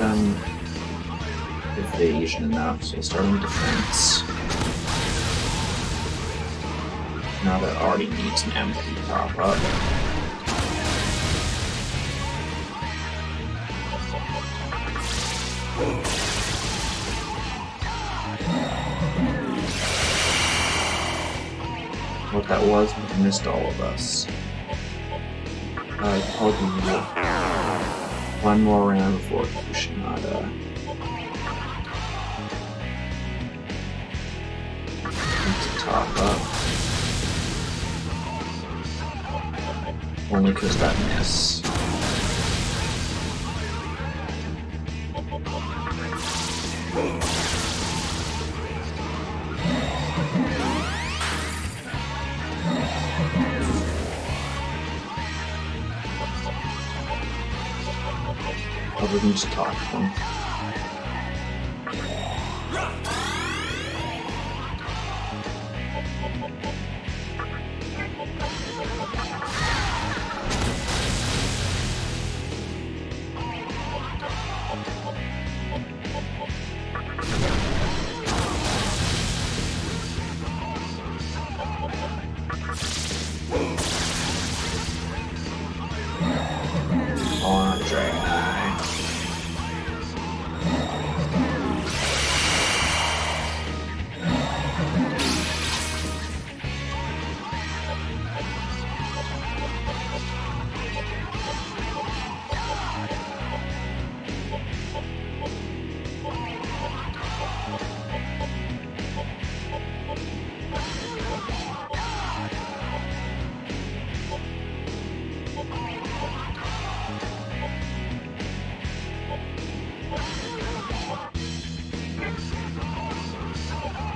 Done evasion enough, so we'll start on defense. Now that already needs an MP top up. What that was missed all of us. I'll do one more round before Kushinada. Need to top up. Only because that miss. we can just talk to them. On Dragon Eye.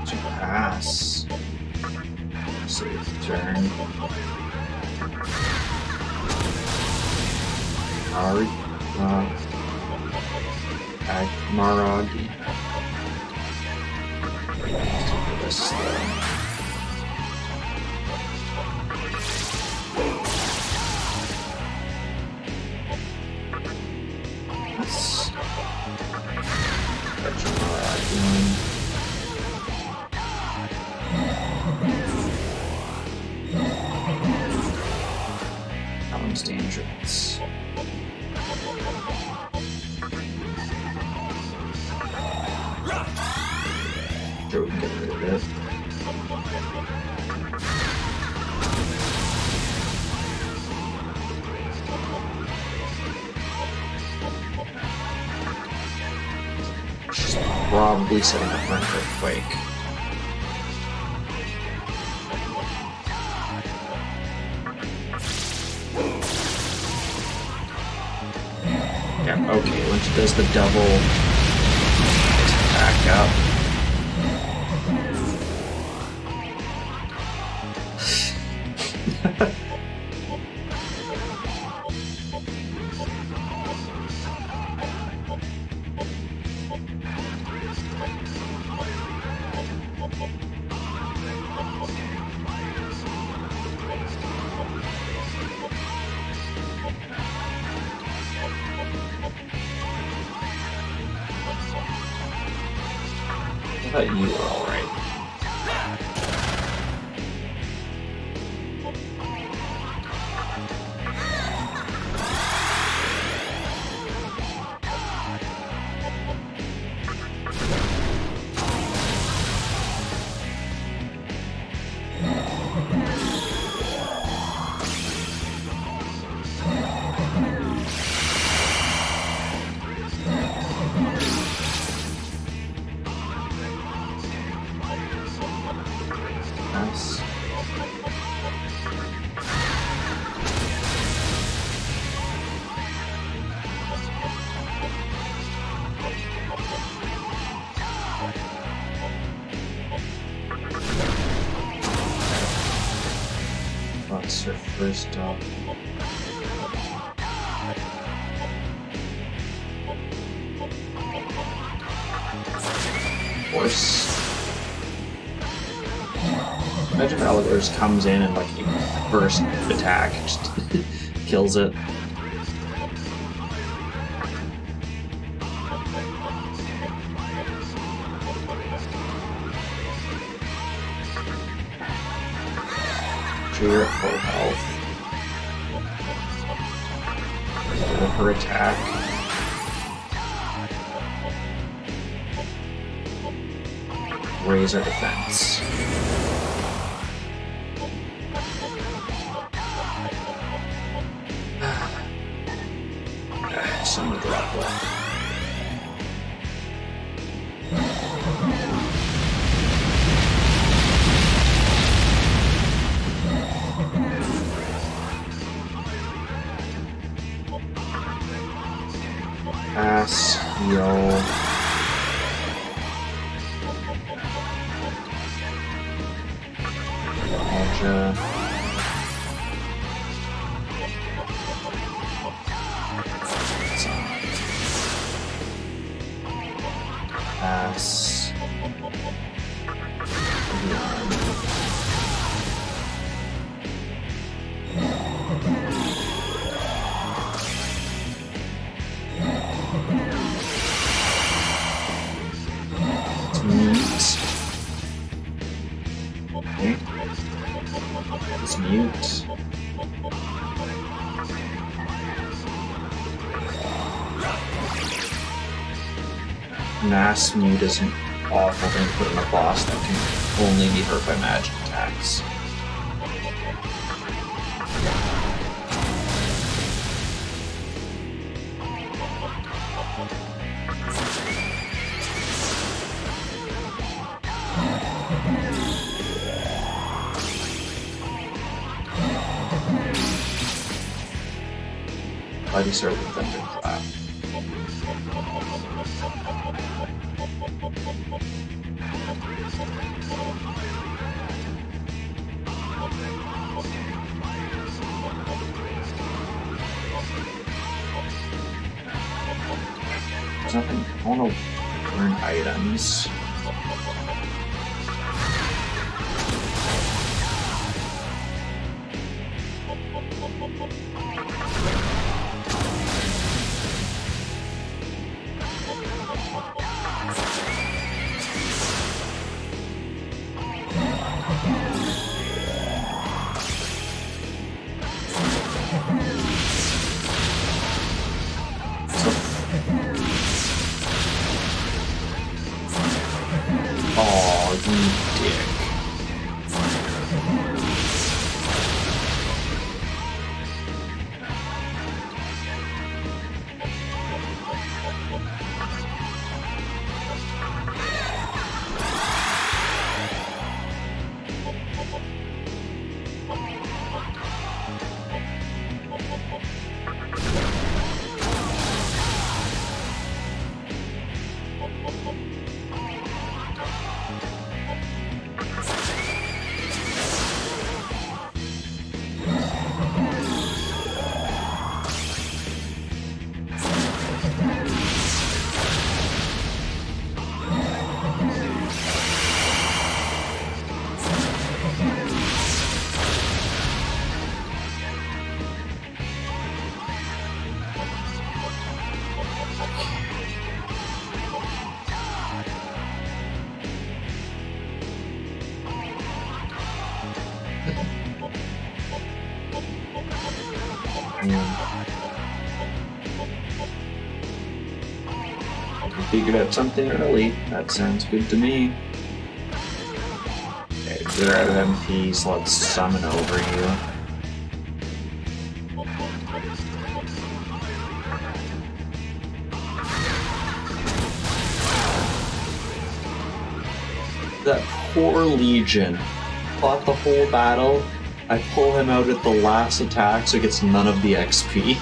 To pass. Save turn. Maragi. This That's Maragi one. That one's dangerous. Sure, we can get rid of it. She's probably setting up for an earthquake. Yeah, okay, when she does the double back up. I thought you were alright. Nice. That's her first up. Horse. Imagine if Alligators comes in and like burst attack just kills it. Sure, you're at full health. Bit of her attack. Raise our defense. Some of the drop left. Pass, heal. Ultra. It's mute. Mass mute is an awful thing to put in a boss that can only be hurt by magic attacks. Why do you start with Thunderclap? There's nothing. I want to learn items. Aw, you dick. Figured out something early. That sounds good to me. Okay, you're out of MP, so let's summon over you. That poor Legion fought the whole battle. I pull him out at the last attack so he gets none of the XP.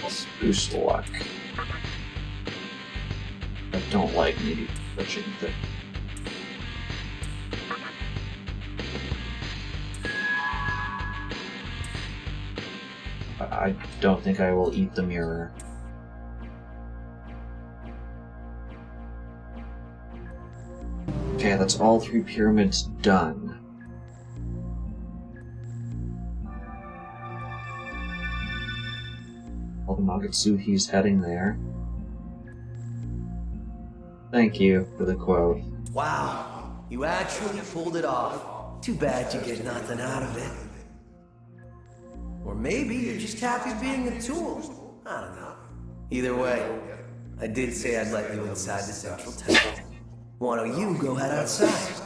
Let's boost luck. I don't like me touching things. I don't think I will eat the mirror. Okay, that's all 3 pyramids done. Well, the Nagatsuki's heading there. Thank you for the quote. Wow, you actually pulled it off. Too bad you get nothing out of it. Or maybe you're just happy being a tool. I don't know. Either way, I did say I'd let you inside the central temple. Why don't you go head outside?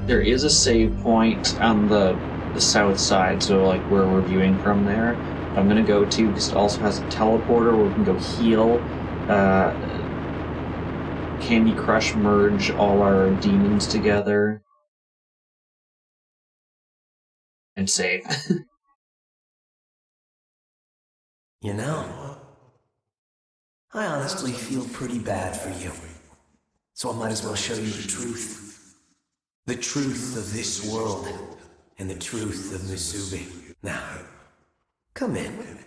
There is a save point on the south side, so like where we're viewing from there. I'm gonna go to because it also has a teleporter where we can go heal, Candy Crush merge all our demons together, and save. You know, I honestly feel pretty bad for you. So I might as well show you the truth. The truth of this world, and the truth of Musubi. Now, come in.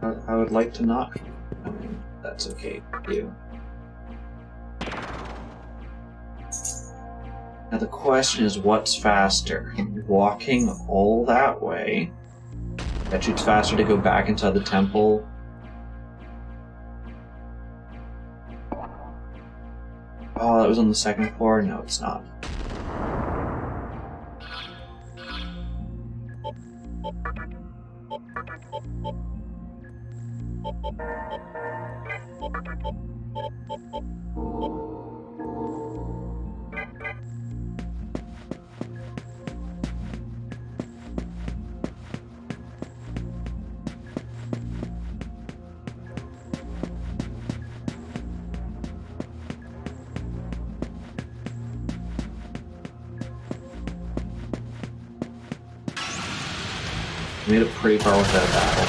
I would like to not. I mean, that's okay for you. Now the question is, what's faster? Walking all that way? Bet you it's faster to go back inside the temple. Oh, that was on the second floor? No, it's not. We made it pretty far without a battle.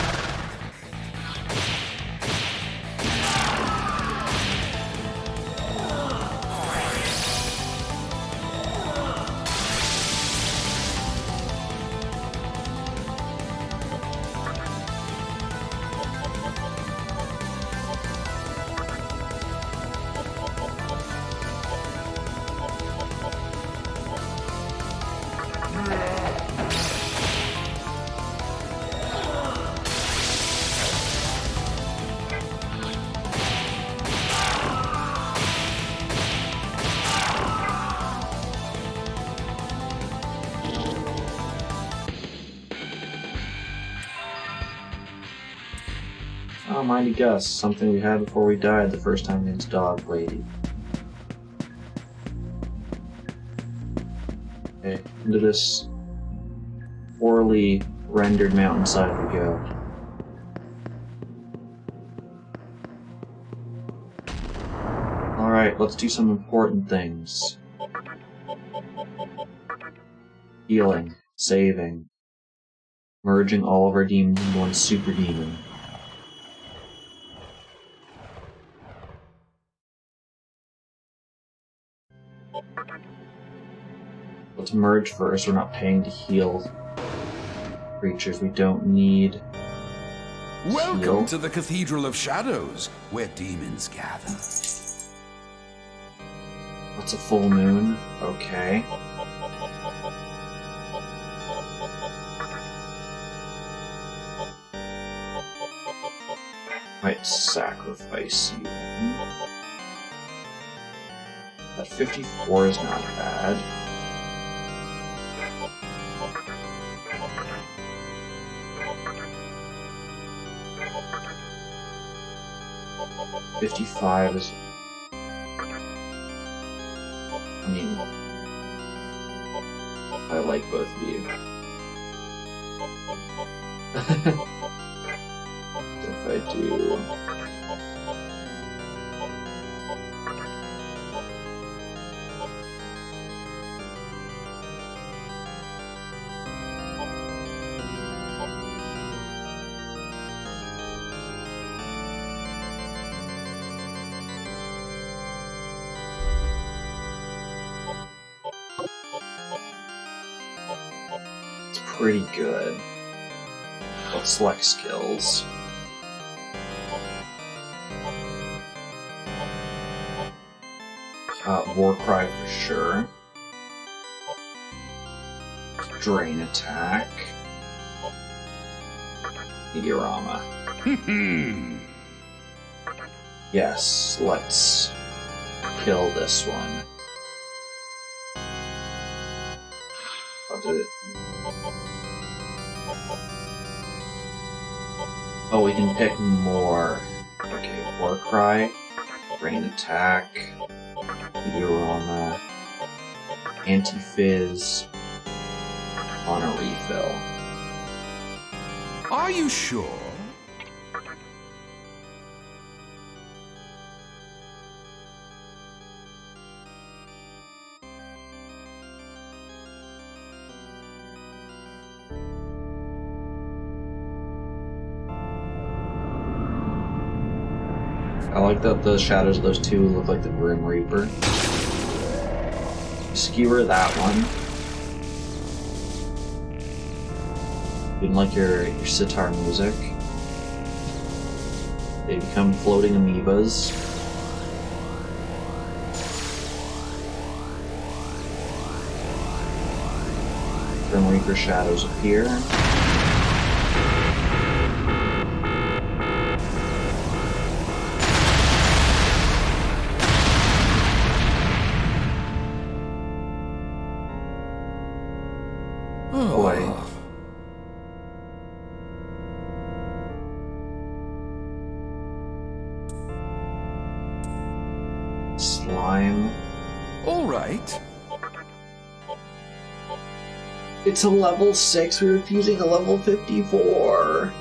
Oh, mighty guess. Something we had before we died the first time against Dog Lady. Okay, into this poorly rendered mountainside we go. Alright, let's do some important things. Healing, saving, merging all of our demons into one super demon. Let's merge first. We're not paying to heal creatures we don't need. Welcome Heal. to the Cathedral of Shadows, where demons gather. What's a full moon? Okay. Might sacrifice you. That 54 is not bad. $55 is... I mean... I like both of you. If I do... pretty good. Let's select skills. Warcry for sure. Drain attack. Meteorama. Yes, let's kill this one. I'll do it. Oh, we can pick more. Okay, Warcry, Rain Attack, Meteorama, Anti-Fizz, on a refill. Are you sure? I like that the shadows of those two look like the Grim Reaper. Skewer that one. Didn't like your sitar music. They become floating amoebas. Grim Reaper shadows appear. Oh boy. Slime. All right. It's a level 6, we're refusing a level 54.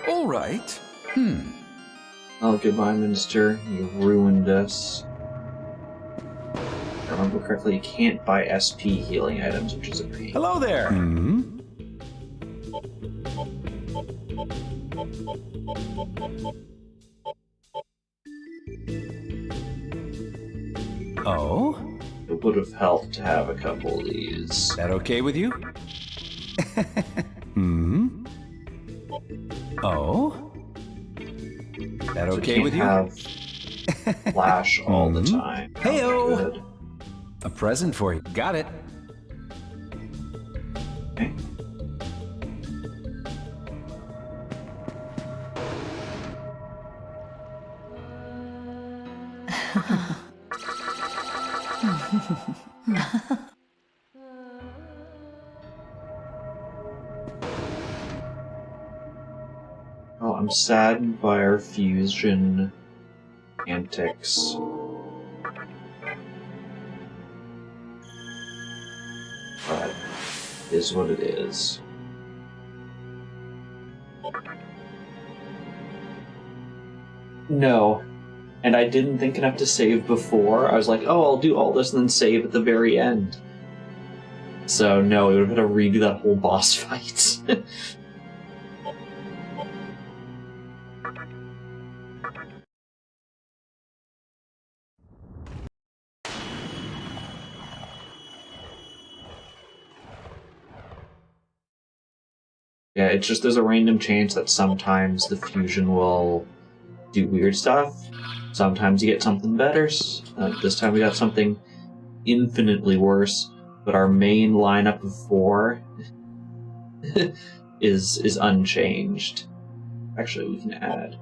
All right. Oh, goodbye, Minister. You ruined us. If I remember correctly, you can't buy SP healing items, which is a pain. Hello there. Oh? It would have helped to have a couple of these. That okay with you? Oh? That So okay can't with you? have flash all the time. Heyo. Good. A present for you. Got it. Okay. Oh, I'm saddened by our fusion antics. But it is what it is. No. And I didn't think enough to save before. I was like, oh, I'll do all this and then save at the very end. So no, we would have had to redo that whole boss fight. Yeah, it's just there's a random chance that sometimes the fusion will do weird stuff. Sometimes you get something better. This time we got something infinitely worse. But our main lineup of 4 is unchanged. Actually, we can add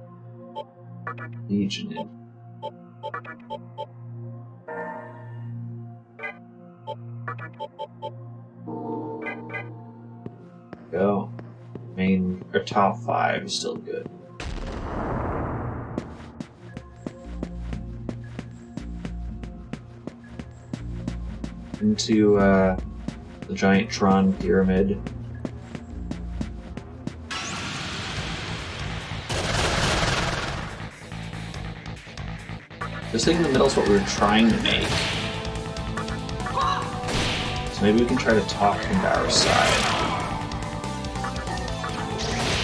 Legion in. Go. Main or top 5 is still good. Into the giant Tron pyramid. This thing in the middle is what we were trying to make. So maybe we can try to talk him to our side.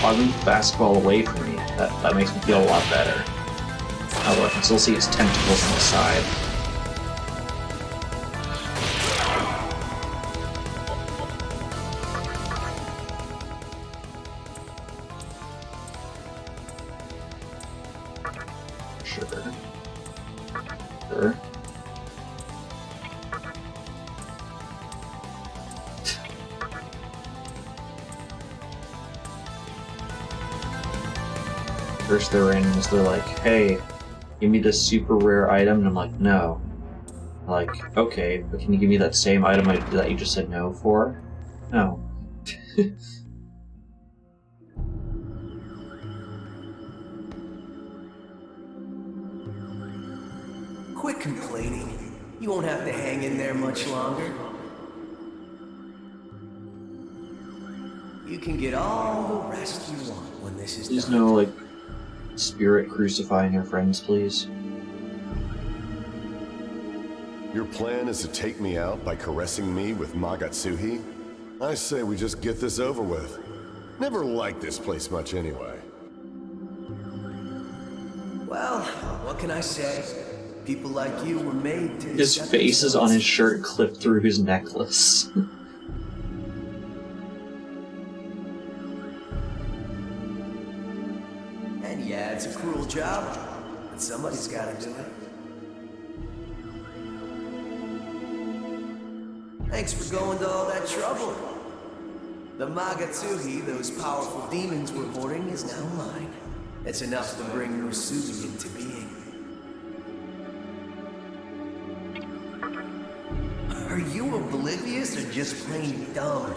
I'll move the basketball away from me. That makes me feel a lot better. Although I can still see its tentacles on the side. Sure. First they're randoms, they're like, hey, give me this super rare item, and I'm like, no. Like, okay, but can you give me that same item that you just said no for? No. Quit complaining. You won't have to hang in there much longer. You can get all the rest you want when this is There's done. no, like, spirit crucifying your friends, please. Your plan is to take me out by caressing me with Magatsuhi? I say we just get this over with. Never liked this place much anyway. Well, what can I say? People like you were made to... His face is on his shirt clipped through his necklace. And yeah, it's a cruel job, but somebody's gotta do it. Thanks for going to all that trouble. The Magatsuhi those powerful demons were hoarding is now mine. It's enough to bring Musubi into being. Are you oblivious or just plain dumb?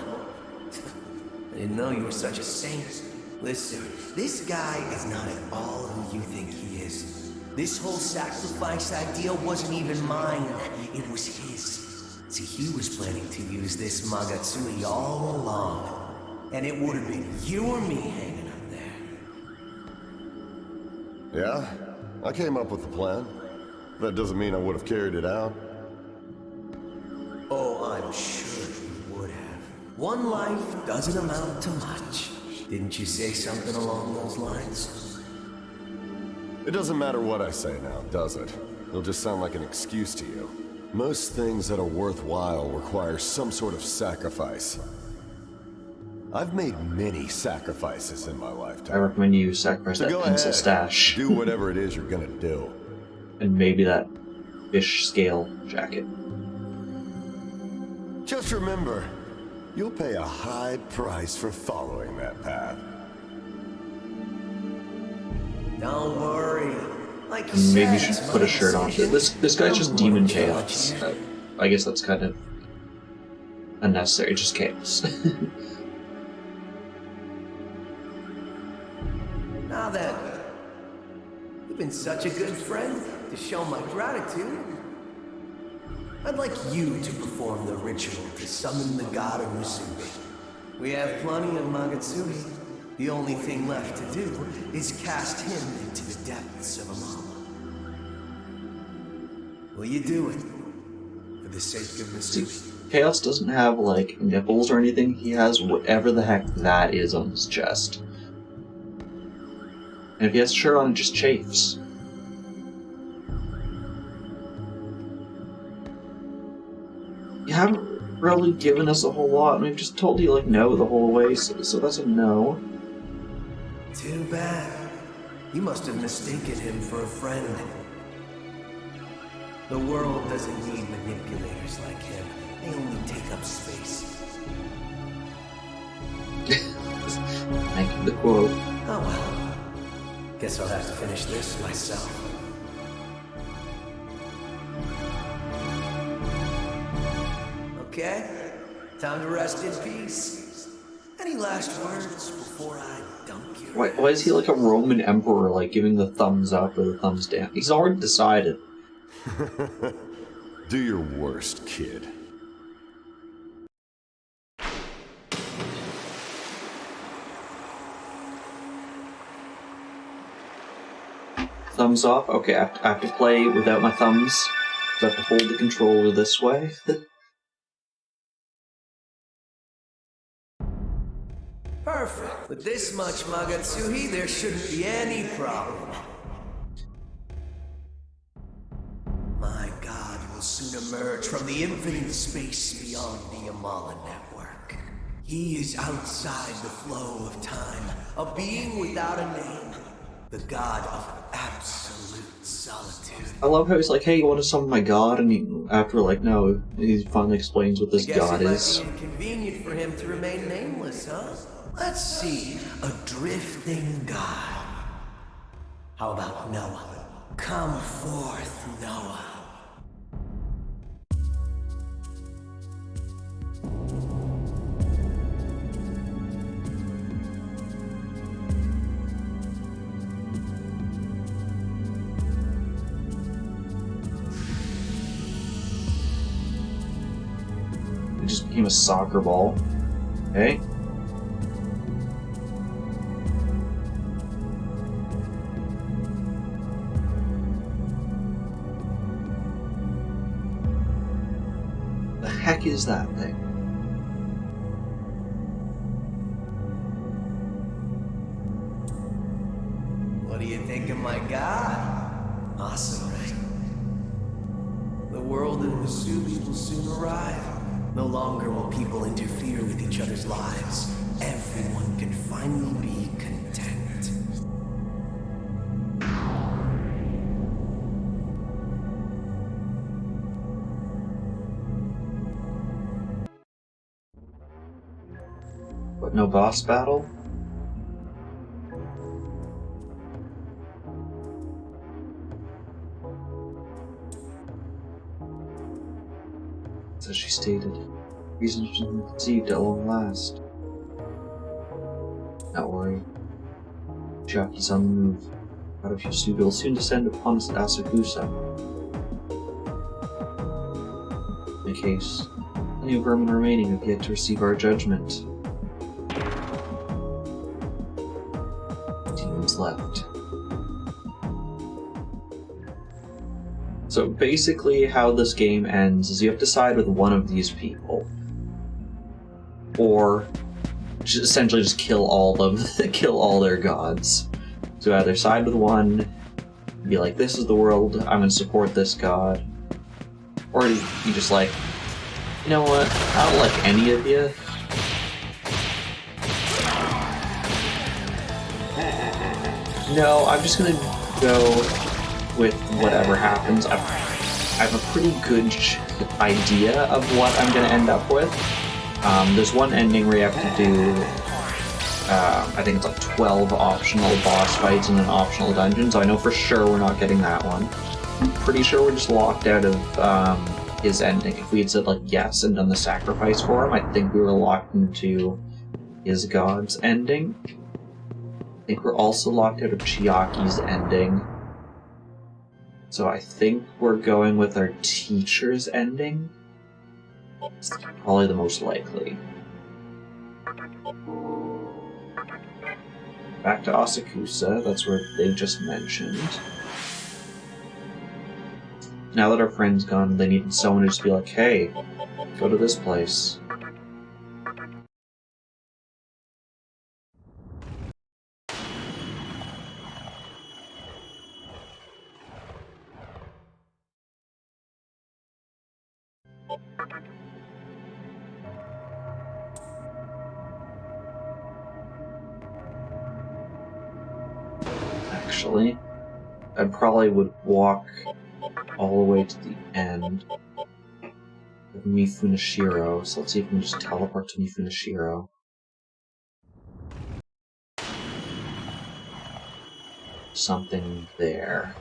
I didn't know you were such a saint. Listen, this guy is not at all who you think he is. This whole sacrifice idea wasn't even mine. It was his. See, he was planning to use this Magatsuhi all along. And it would have been you or me hanging up there. Yeah? I came up with the plan. That doesn't mean I would have carried it out. Oh, I'm sure you would have. One life doesn't amount to much. Didn't you say something along those lines? It doesn't matter what I say now, does it? It'll just sound like an excuse to you. Most things that are worthwhile require some sort of sacrifice. I've made many sacrifices in my I lifetime. recommend you sacrifice So that go pencil ahead, stash. do whatever it is you're gonna do. And maybe that fish scale jacket. Just remember, you'll pay a high price for following that path. Don't worry. Like you And maybe you said, should it's put a my shirt on. decision. This guy's just I'm demon more in charge chaos. here. I guess that's kind of unnecessary, just chaos. Now that you've been such a good friend, to show my gratitude, I'd like you to perform the ritual to summon the god of Musubi. We have plenty of Magatsuhi. The only thing left to do is cast him into the depths of Amala. Will you do it? For the sake of Musubi. Chaos doesn't have, like, nipples or anything. He has whatever the heck that is on his chest. And if he has a shirt on, it just chafes. You haven't really given us a whole lot, and we've just told you, like, no the whole way, so that's a no. Too bad. You must have mistaken him for a friend. The world doesn't need manipulators like him. They only take up space. Thank you for the quote. Oh well. Guess I'll have to finish this myself. Okay? Time to rest in peace. Any last words before I dunk you? Why is he like a Roman emperor, like, giving the thumbs up or the thumbs down? He's already decided. Do your worst, kid. Thumbs off? Okay, I have to play without my thumbs. So I have to hold the controller this way. Perfect. With this much Magatsuhi, there shouldn't be any problem. My god will soon emerge from the infinite space beyond the Amala network. He is outside the flow of time, a being without a name, the god of absolute solitude. I love how he's like, hey, you want to summon my god? And he, after, like, no, he finally explains what this I guess god it is. might be inconvenient for him to remain nameless, huh? Let's see, a drifting god. How about Noah? Come forth, Noah. It just became a soccer ball. Okay. The heck is that thing? What do you think of my god? Awesome, right? The world in Musubi will soon arrive. No longer will people interfere with each other's lives. Everyone can finally be content. What, no boss battle? As she stated, reason has been conceived at long last. Not worry. Chiaki's on the move. God of Yusubi will soon descend upon us at Asakusa. In case, plenty of vermin remaining have yet to receive our judgment. Demons left. So basically how this game ends is you have to side with one of these people. Or essentially just kill all of them, kill all their gods. So either side with one, be like, this is the world, I'm gonna support this god. Or you just like, you know what, I don't like any of you. No, I'm just gonna go with whatever happens. I have a pretty good idea of what I'm going to end up with. There's one ending where you have to do, I think it's like 12 optional boss fights in an optional dungeon, so I know for sure we're not getting that one. I'm pretty sure we're just locked out of his ending. If we had said like yes and done the sacrifice for him, I think we were locked into his god's ending. I think we're also locked out of Chiaki's ending. So I think we're going with our teacher's ending. It's probably the most likely. Back to Asakusa, that's where they just mentioned. Now that our friend's gone, they needed someone to just be like, hey, go to this place. Actually, I probably would walk all the way to the end of Mifunashiro, so let's see if we can just teleport to Mifunashiro. Something there.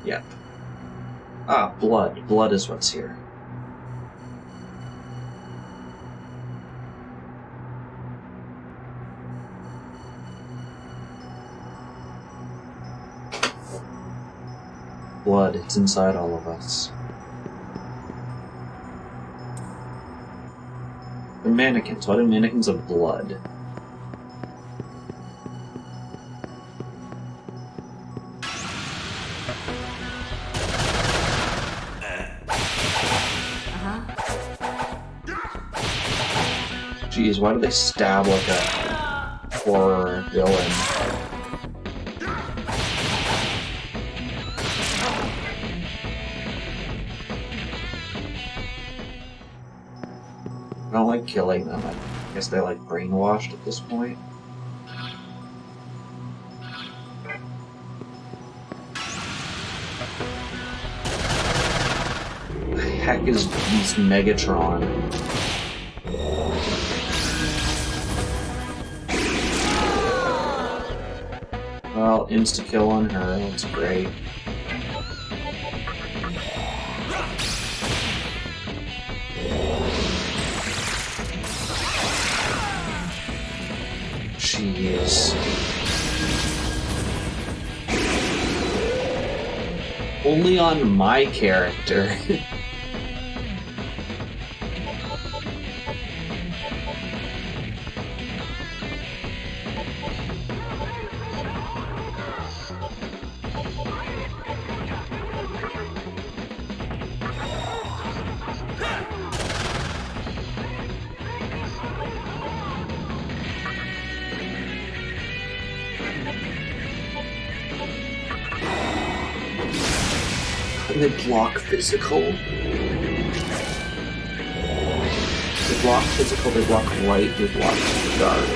Yep. Ah, blood. Blood is what's here. Blood, it's inside all of us. They're mannequins. Why do mannequins have blood? Jeez, why do they stab like a horror villain? I don't like killing them. I guess they're like brainwashed at this point. The heck is this Megatron? Well, insta-kill on her, that's great. Jeez. Only on my character. They block physical. They block physical, they block light, they block dark.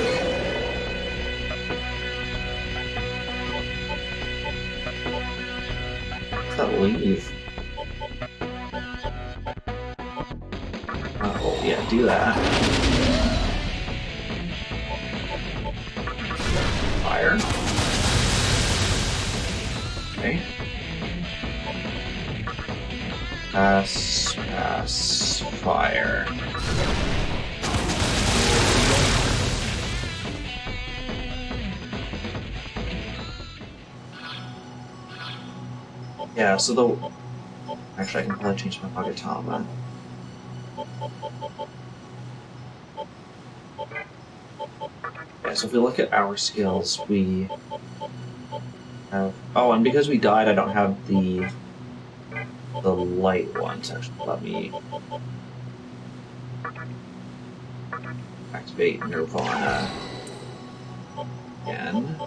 That leave. Oh, yeah, do that. Fire. Okay. Pass, fire. Yeah, so the... Actually, I can probably change my Pagatama. Yeah, so if we look at our skills, we have... Oh, and because we died, I don't have the light ones. Actually, let me activate Nirvana again.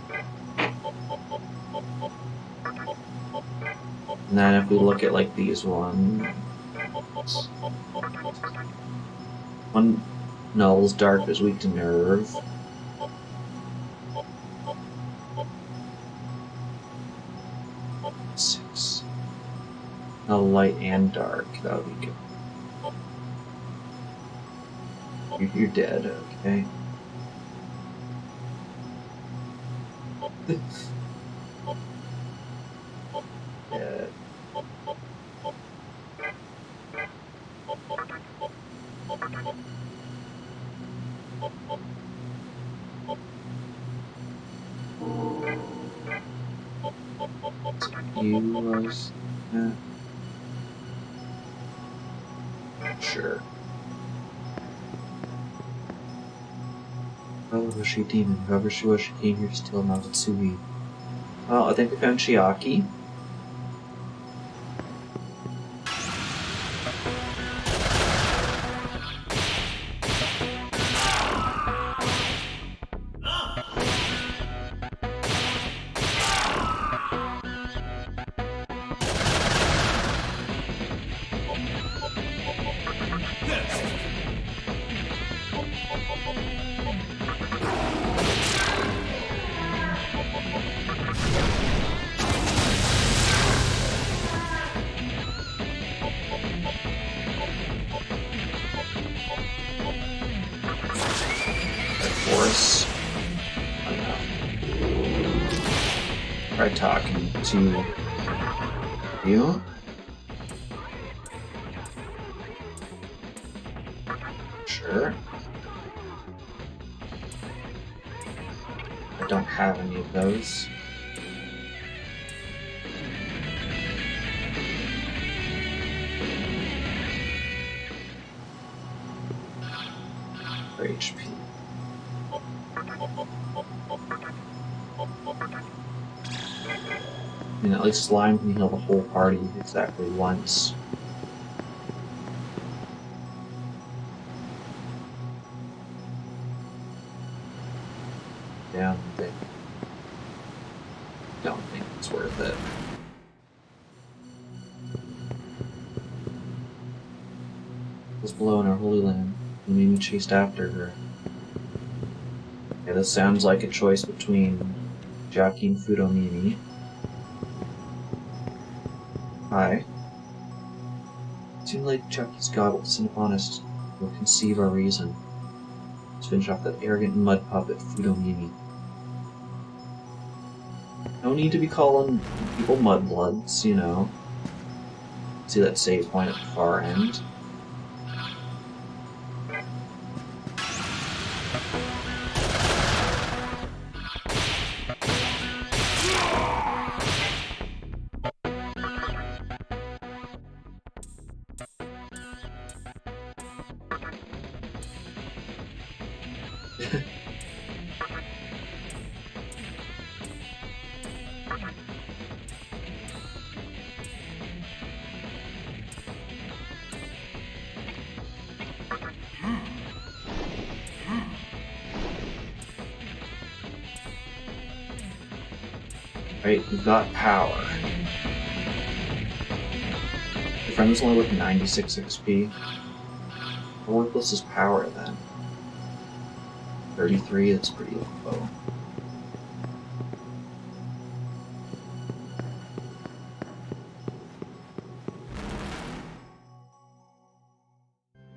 And then if we look at like these ones, one Null's Dark is weak to Nerve. No, light and dark, that would be good. You're dead, okay. Dead. You was... Sure. Oh, was she demon? Whoever she was, she came here to steal Mazatsui. Well, I think we found Chiaki. Try talking to you. Sure. I don't have any of those. For HP. I mean, at least slime can heal the whole party exactly once. Yeah, I don't think it's worth it. Was below in our holy land, and Mimi chased after her. Yeah, this sounds like a choice between Jackie and Fudomimi. Hi. It seemed like Jackie's god will descend upon us. We'll conceive our reason. Let's finish off that arrogant mud puppet, Fudomimi. No need to be calling people mudbloods, you know. See that save point at the far end? Right, we've got power. Your friend is only worth 96 XP. How worthless is power then? 33, that's pretty low.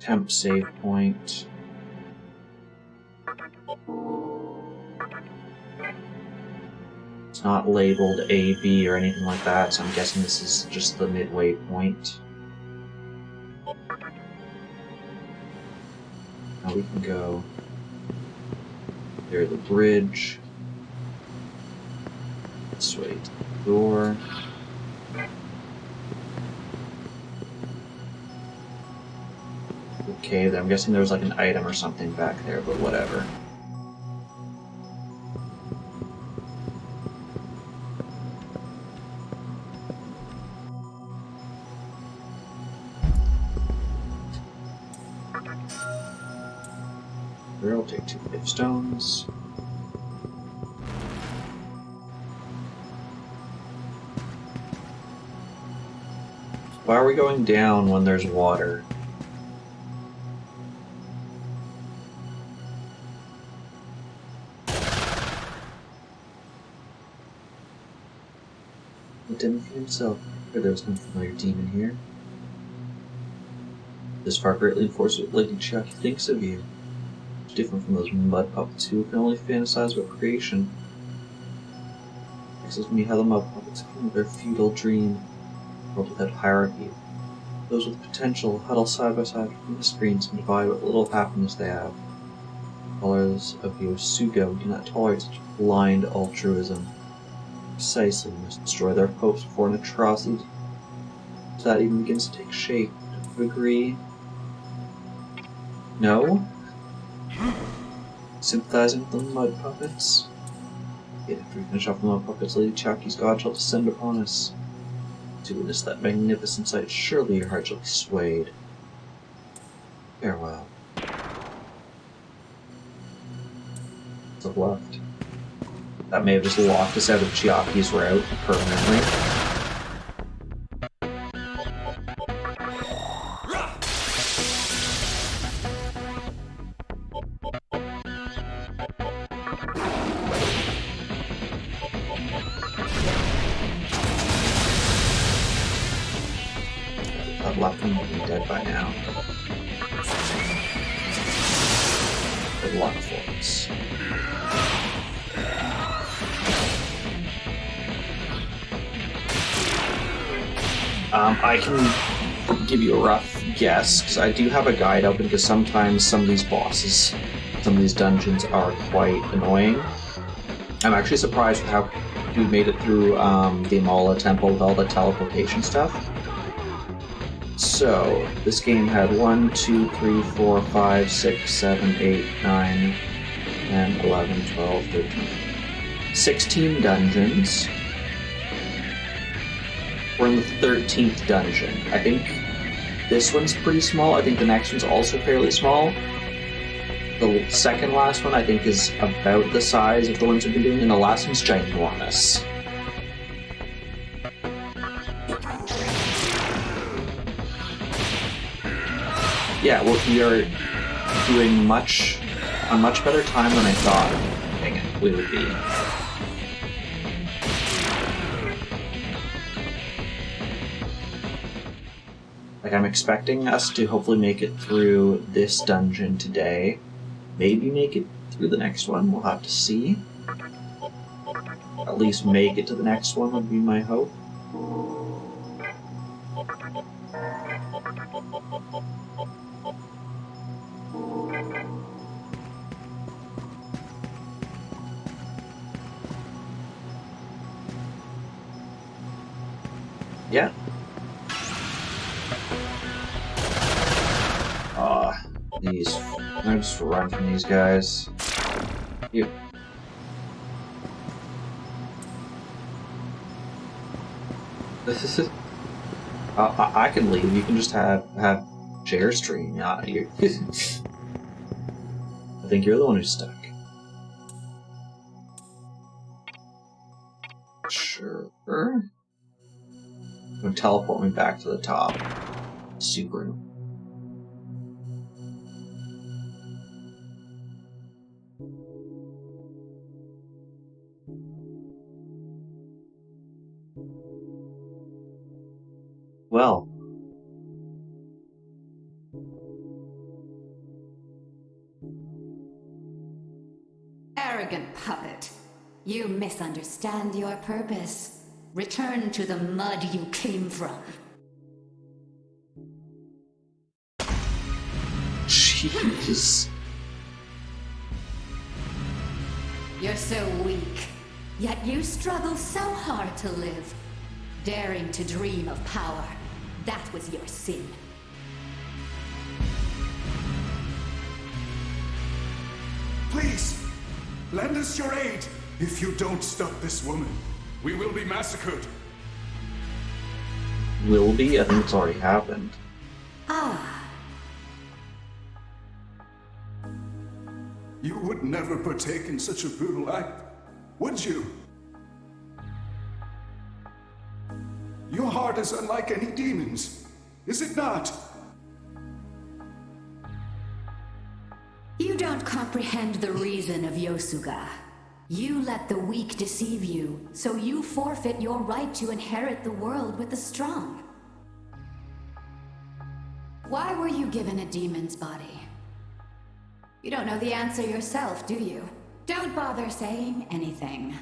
Temp save point. It's not labeled A, B, or anything like that, so I'm guessing this is just the midway point. Now we can go near the bridge. This way to the door. Okay, I'm guessing there was like an item or something back there, but whatever. I'll take 2 life stones. Why are we going down when there's water? He didn't for himself. Or there was no familiar demon here. This far greatly enforces what Lady Chucky thinks of you. Different from those mud puppets who can only fantasize about creation. This is me how the mud puppets feel their feudal dream, a world without hierarchy. Those with potential huddle side by side from the screens and divide what little happiness they have. Followers of Yosuga do not tolerate such blind altruism. Precisely, we must destroy their hopes before an atrocity that even begins to take shape. Do you agree? No? Sympathizing with the mud puppets? Yet after we finish off the mud puppets, Lady Chucky's God shall descend upon us. To witness that magnificent sight, surely your heart shall be swayed. Farewell. What's left? That may have just locked us out of Chiaki's route permanently. Left one would be dead by now. Good luck, folks. I can give you a rough guess, because I do have a guide open, because sometimes some of these bosses, some of these dungeons are quite annoying. I'm actually surprised with how we made it through the Amala Temple with all the teleportation stuff. So, this game had 1, 2, 3, 4, 5, 6, 7, 8, 9, 10, 11, 12, 13, 16 dungeons. We're in the 13th dungeon. I think this one's pretty small. I think the next one's also fairly small. The second last one I think is about the size of the ones we've been doing, and the last one's ginormous. Yeah, well, we are doing a much better time than I thought we would be. Like, I'm expecting us to hopefully make it through this dungeon today. Maybe make it through the next one, we'll have to see. Got at least make it to the next one would be my hope. Yeah. These. I just run from these guys. You. I can leave. You can just have Airstream out of here. I think you're the one who's stuck. Sure. Gonna teleport me back to the top. Super. Well. Arrogant puppet. You misunderstand your purpose. Return to the mud you came from. Jeez. You're so weak, yet you struggle so hard to live. Daring to dream of power, that was your sin. Please, lend us your aid. If you don't stop this woman, we will be massacred. Will be? I think it's already happened. Ah. You would never partake in such a brutal act, would you? Your heart is unlike any demon's, is it not? You don't comprehend the reason of Yosuga. You let the weak deceive you, so you forfeit your right to inherit the world with the strong. Why were you given a demon's body? You don't know the answer yourself, do you? Don't bother saying anything.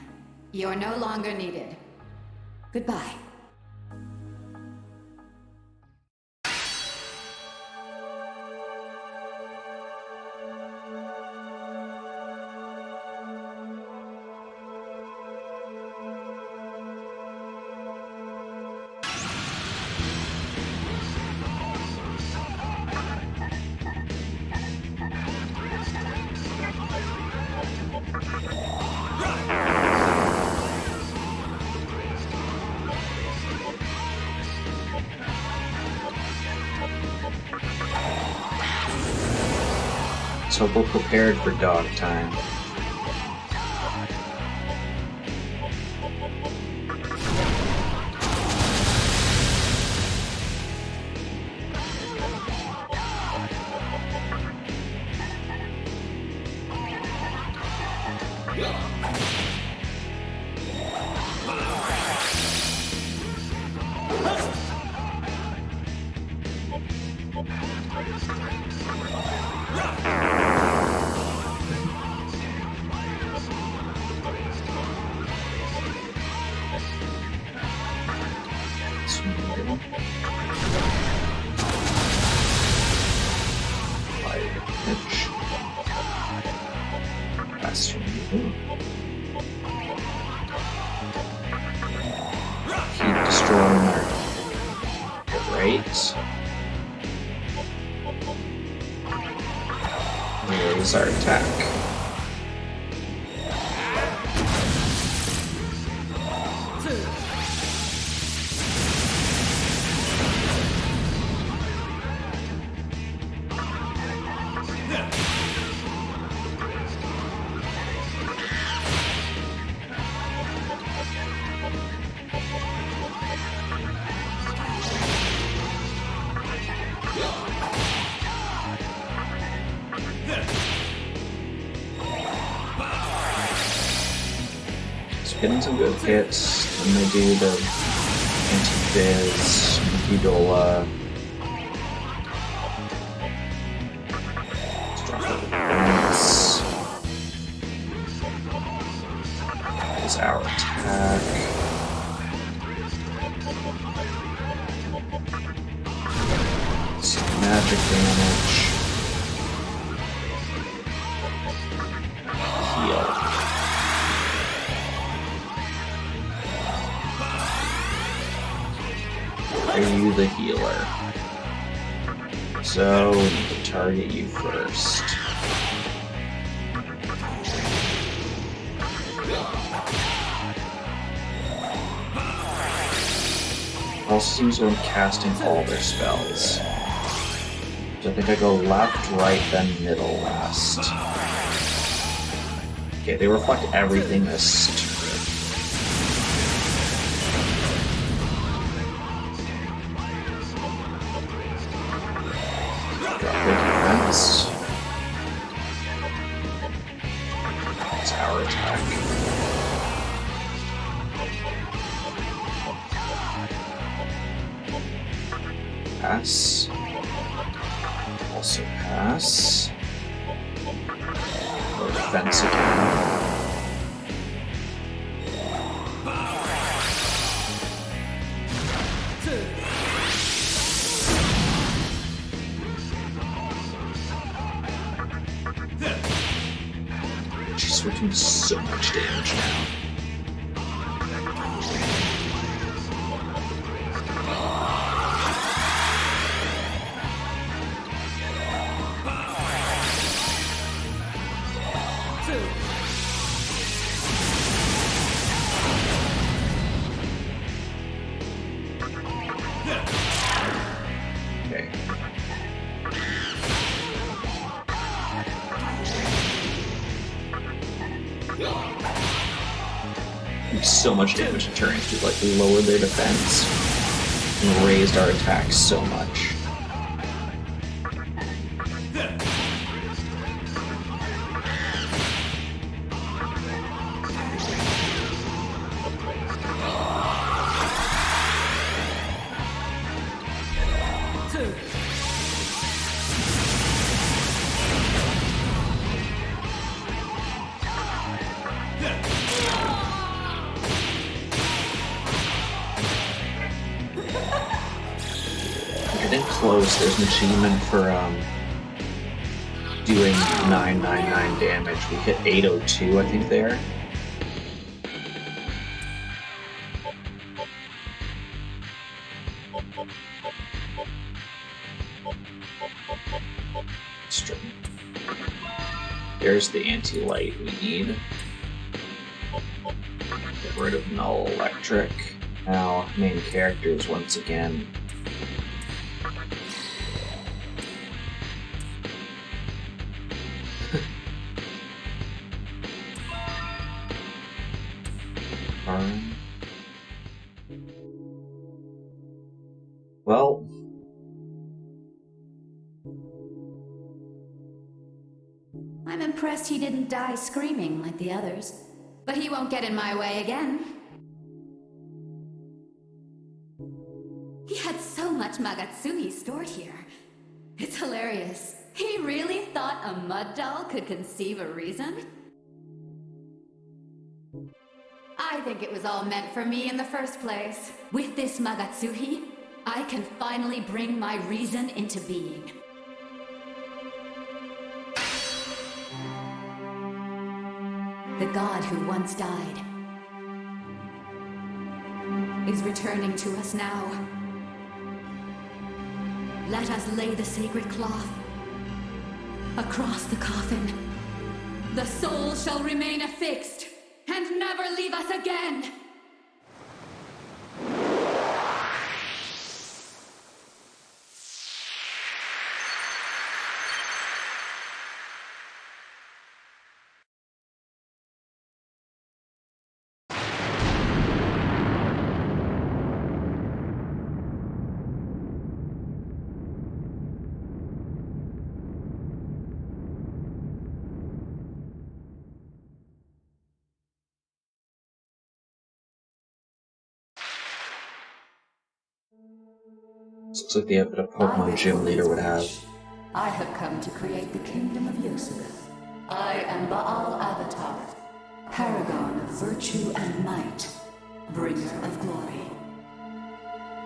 You're no longer needed. Goodbye. So we're prepared for dog time. Keep destroying our great. Here's our attack. Getting some good hits, and they do the anti-biz, Yudola, is our attack. magic damage. Heal. Are you the healer? So, we need to target you first. Also seems when casting all their spells. So I think I go left, right, then middle, last. Okay, they reflect everything as stupid. Drop their defense. Tower attack. Pass. Also pass. Or defense again. Jeez, we're doing so much damage now. Okay. So much damage in turns to like lower their defense and raised our attacks so much. Close. There's an achievement for doing 999 damage. We hit 802, I think, there. There's the anti-light we need. Get rid of null electric. Now, main characters once again. Well, I'm impressed he didn't die screaming like the others. But he won't get in my way again. He had so much Magatsuhi stored here. It's hilarious. He really thought a mud doll could conceive a reason? I think it was all meant for me in the first place. With this Magatsuhi, I can finally bring my reason into being. The god who once died is returning to us now. Let us lay the sacred cloth across the coffin. The soul shall remain affixed and never leave us again! looks like the outfit a Pokemon gym leader would have. I have come to create the kingdom of Yosuga. I am Baal Avatar, paragon of virtue and might, bringer of glory.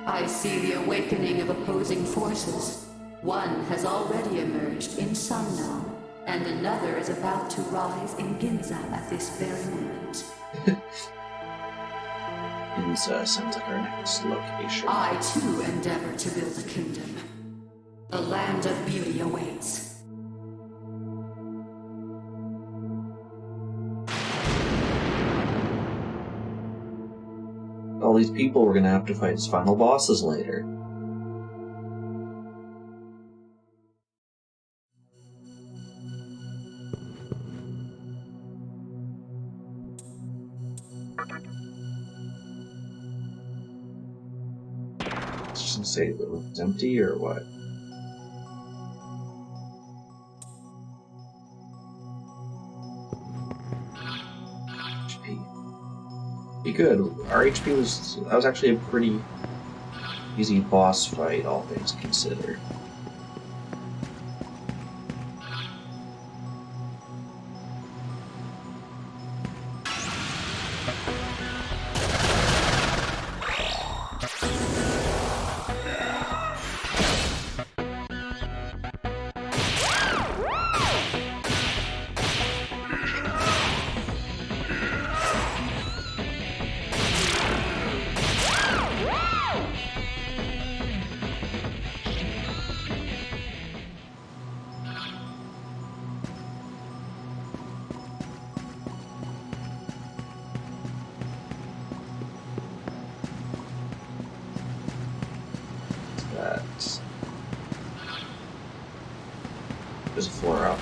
I see the awakening of opposing forces, One has already emerged in Sumno, and another is about to rise in Ginza at this very moment. Ginza sounds like our next location. I too endeavor to build a kingdom. The land of beauty awaits. All these people we're gonna have to fight as final bosses later. Just gonna say that it's empty or what? HP. Be good. Our HP was actually a pretty easy boss fight, all things considered. There's a floor up.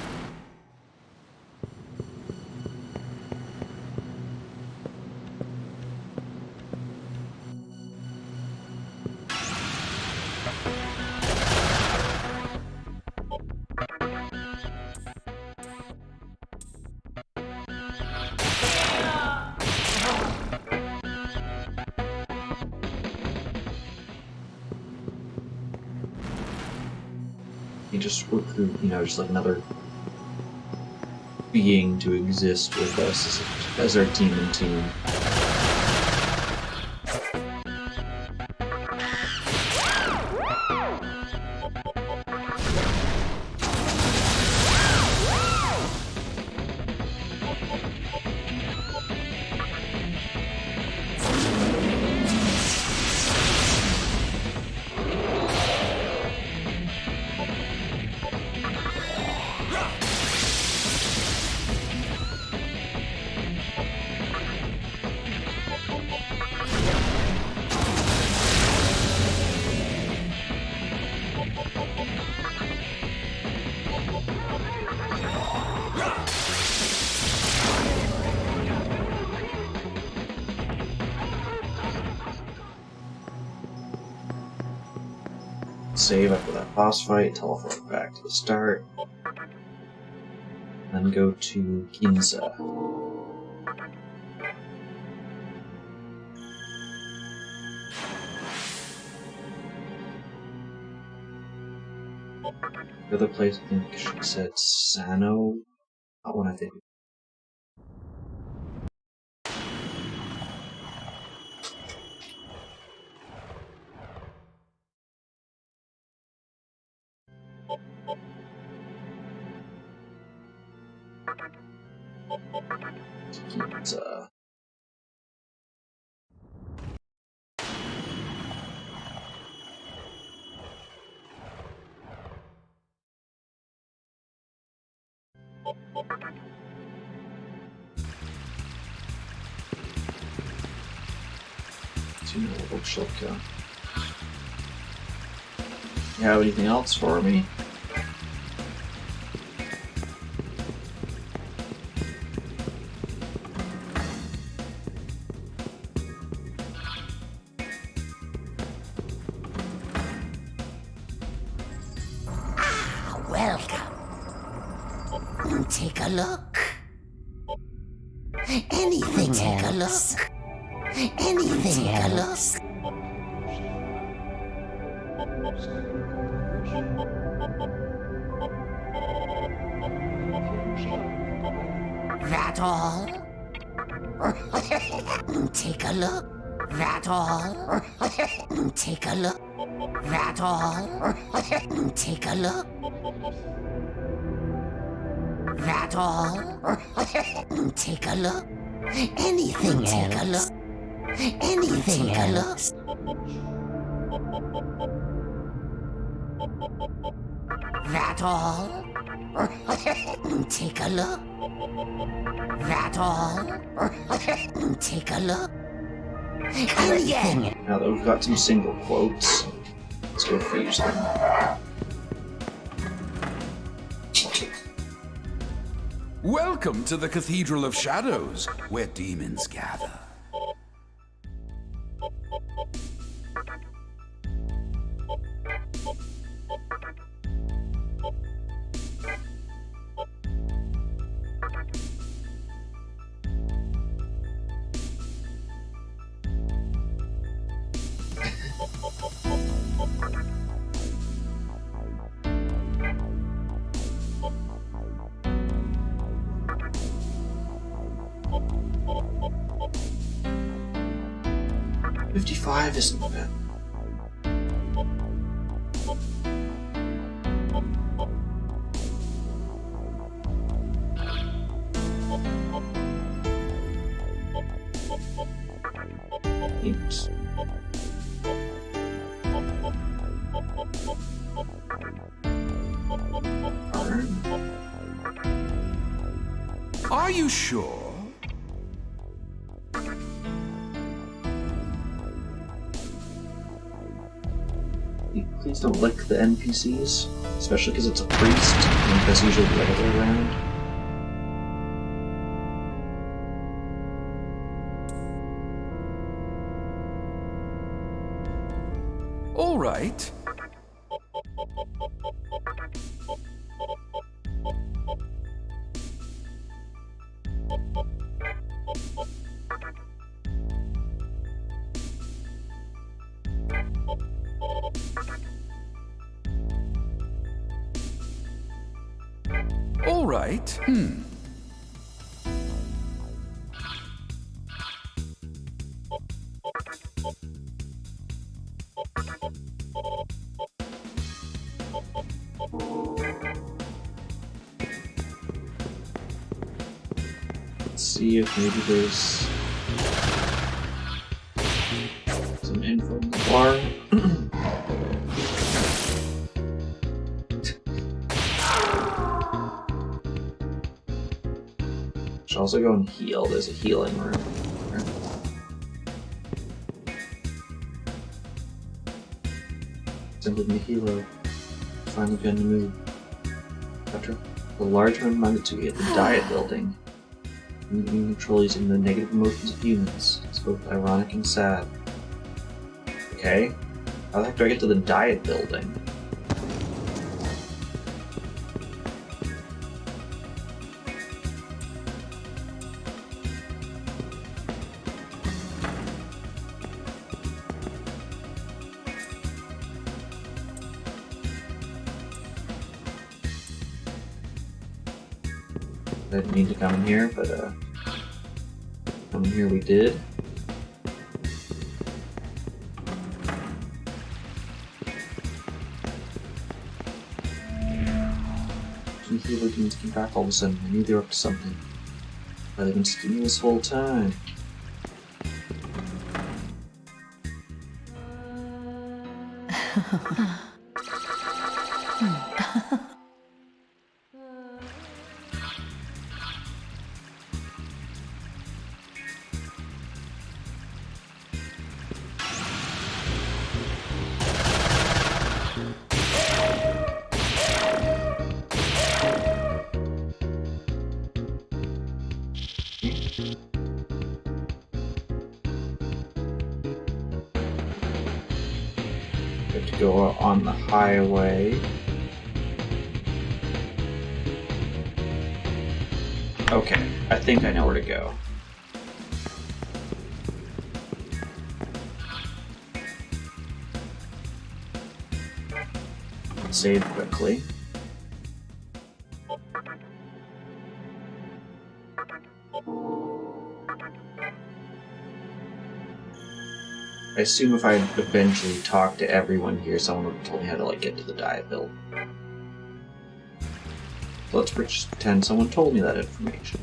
You just recruit, just like another being to exist with us as our demon team. Save after that boss fight, teleport back to the start, then go to Ginza. The other place, I think she said Sano. Not one I think. Ginza. Shotgun. You have anything else for me? Welcome. Take a look. Anything take a look. Anything take a look. That all? Take a look. That all? Take a look. That all? Take a look. That all? Take a look. Anything else? Take a look. Anything else? That all? Take a look. That all? Take a look. Anything. Now that we've got some single quotes, let's go fuse them. Welcome to the Cathedral of Shadows, where demons gather. $55 isn't bad. Oops. Are you sure? Please don't lick the NPCs, especially because it's a priest, and that's usually the other way around. All right. All right. Let's see if maybe there's some info in the bar. Should also go and heal. There's a healing room. Simply Nihilo. Finally begun to move. After a large amount of magnitude at the diet building, moving control using the negative emotions of humans. It's both ironic and sad. Okay. How the heck do I get to the diet building? I didn't need to come in here, but come in here we did. Nihilo demons came back all of a sudden. I knew they were up to something. But they've been scheming this whole time. Have to go on the highway. Okay, I think I know where to go. Save quickly. I assume if I eventually talked to everyone here, someone would have told me how to, like, get to the diet bill. So let's just pretend someone told me that information.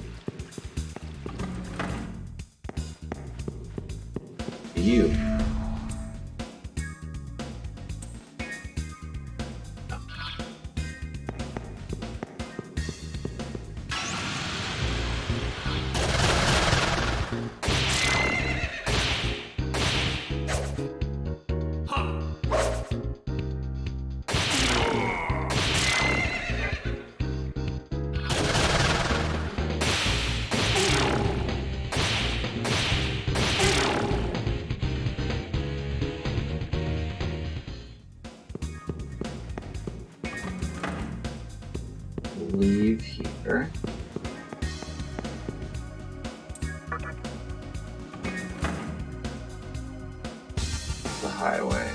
You. Leave here. The highway.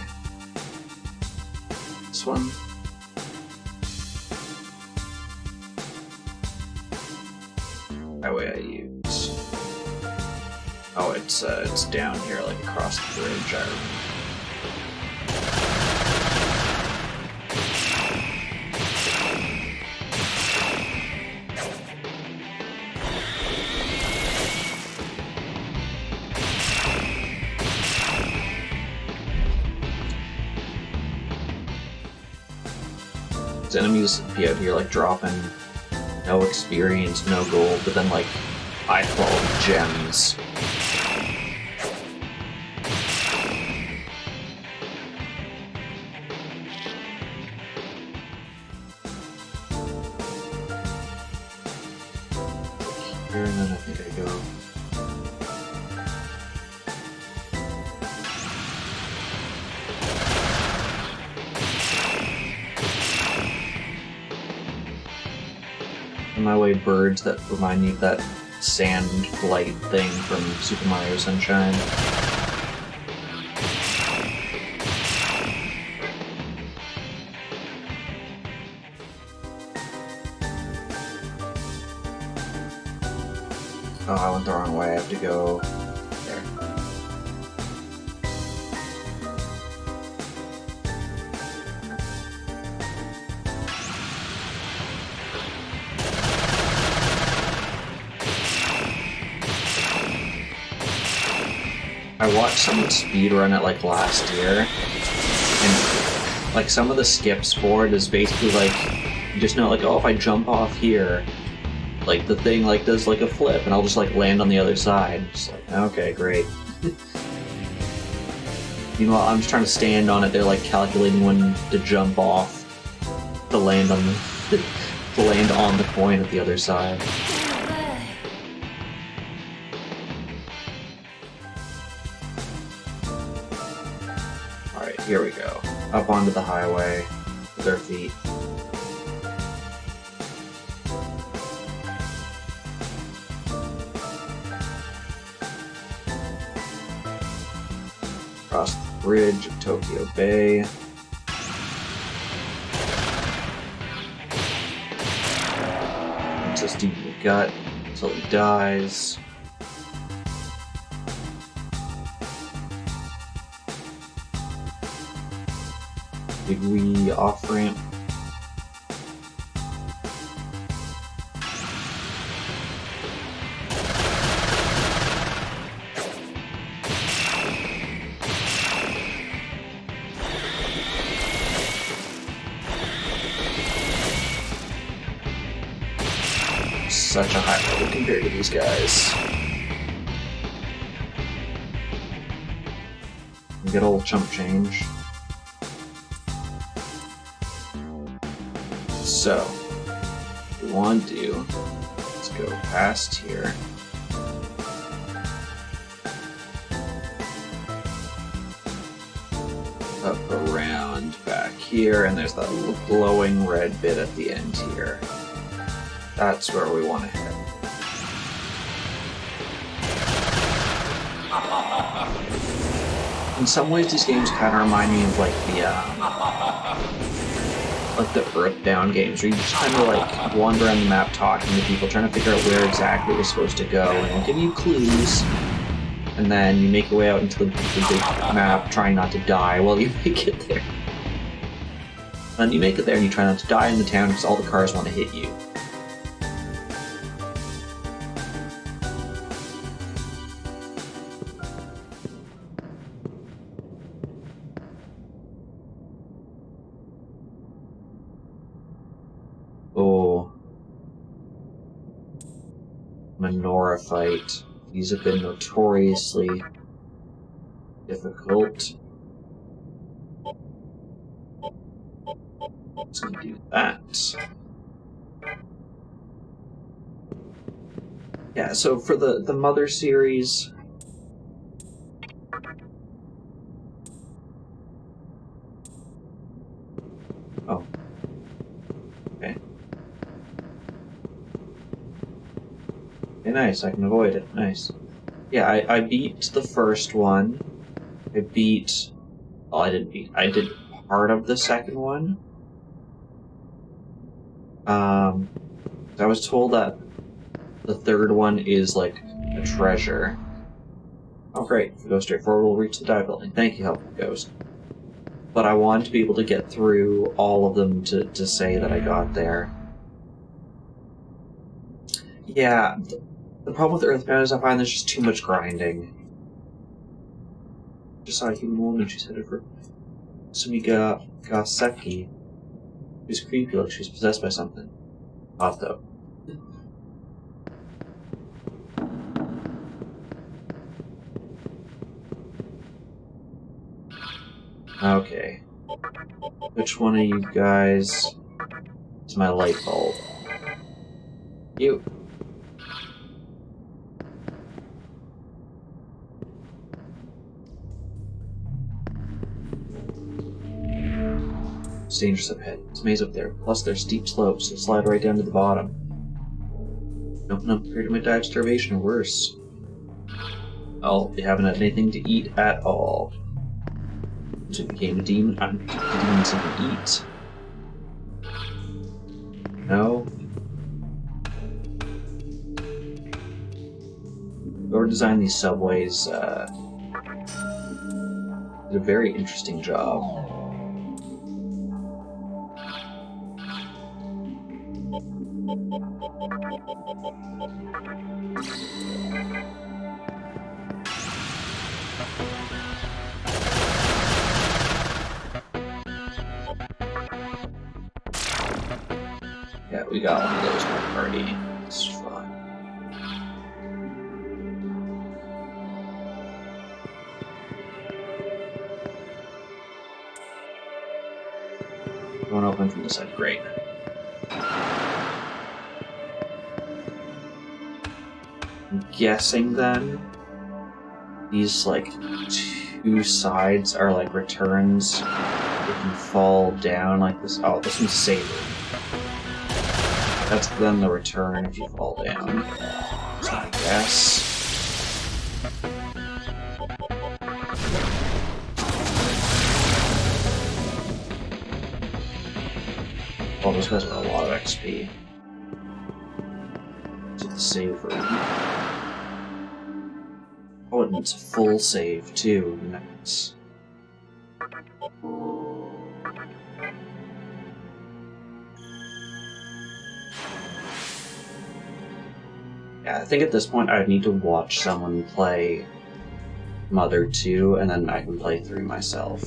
This one. Highway I use. Oh, it's down here, like across the bridge. I remember. Enemies be out here like dropping no experience, no gold, but then like high quality gems. Here and then I think I go. My way, birds that remind me of that sand flight thing from Super Mario Sunshine. Oh, I went the wrong way. I have to go there. I watched someone speedrun it like last year, and like some of the skips for it is basically like, you just know like, oh, if I jump off here, like the thing like does like a flip and I'll just like land on the other side. Just like, okay, great. Meanwhile, I'm just trying to stand on it, they're like calculating when to jump off to land on the to land on the coin at the other side. Here we go. Up onto the highway with our feet. Across the bridge of Tokyo Bay. Just eat the gut until he dies. Big wee off ramp. Such a high level compared to these guys. Good old chump change. So, what we want to do, let's go past here. Up around back here, and there's that little glowing red bit at the end here. That's where we want to head. In some ways, these games kind of remind me of like the Earthbound games, where you just kind of like wander around the map talking to people, trying to figure out where exactly you're supposed to go, and it'll give you clues. and then you make your way out into the big map, trying not to die while you make it there. And you make it there and you try not to die in the town because all the cars want to hit you. Oh. Menorah fight. These have been notoriously difficult. Let's do that. Yeah, so for the Mother series, oh, okay. Okay, nice, I can avoid it, nice. Yeah, I beat the first one. I beat, well, I didn't beat, I did part of the second one. I was told that the third one is like a treasure. Oh great, if we go straight forward we'll reach the dive building. Thank you, Helpful Ghost. But I wanted to be able to get through all of them to say that I got there. Yeah, the problem with Earthbound is I find there's just too much grinding. Just saw a human woman, she's headed for Sumiga Gaseki. She was creepy, like she was possessed by something. Hot though. Okay. Which one of you guys is my light bulb? You. It's dangerous up ahead. It's a maze up there. Plus, there's steep slopes, so slide right down to the bottom. Don't know, prepare to die of starvation or worse. Oh, you haven't had anything to eat at all. So you became a demon. Demons can eat. No. Whoever designed these subways did a very interesting job. Yeah, we got one of those in our party. It's fun. Going open from the side, great. I'm guessing then these like two sides are like returns. If you fall down like this. Oh, this one's savored. That's then the return if you fall down. So I guess. Oh, those guys are a lot of XP. To the save room. Oh, and it's a full save too. Nice. Yeah, I think at this point I'd need to watch someone play Mother 2, and then I can play through myself.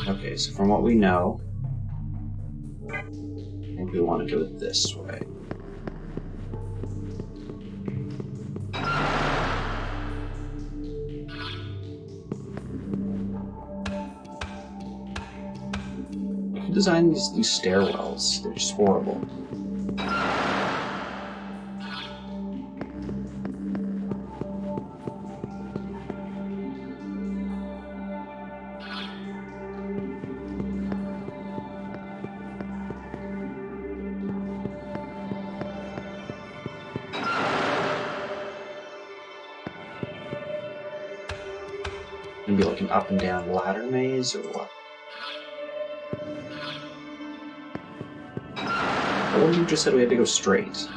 Okay, so from what we know, I think we want to go this way. Design these stairwells. They're just horrible. Gonna be like an up and down ladder maze or what? Well, you just said we had to go straight.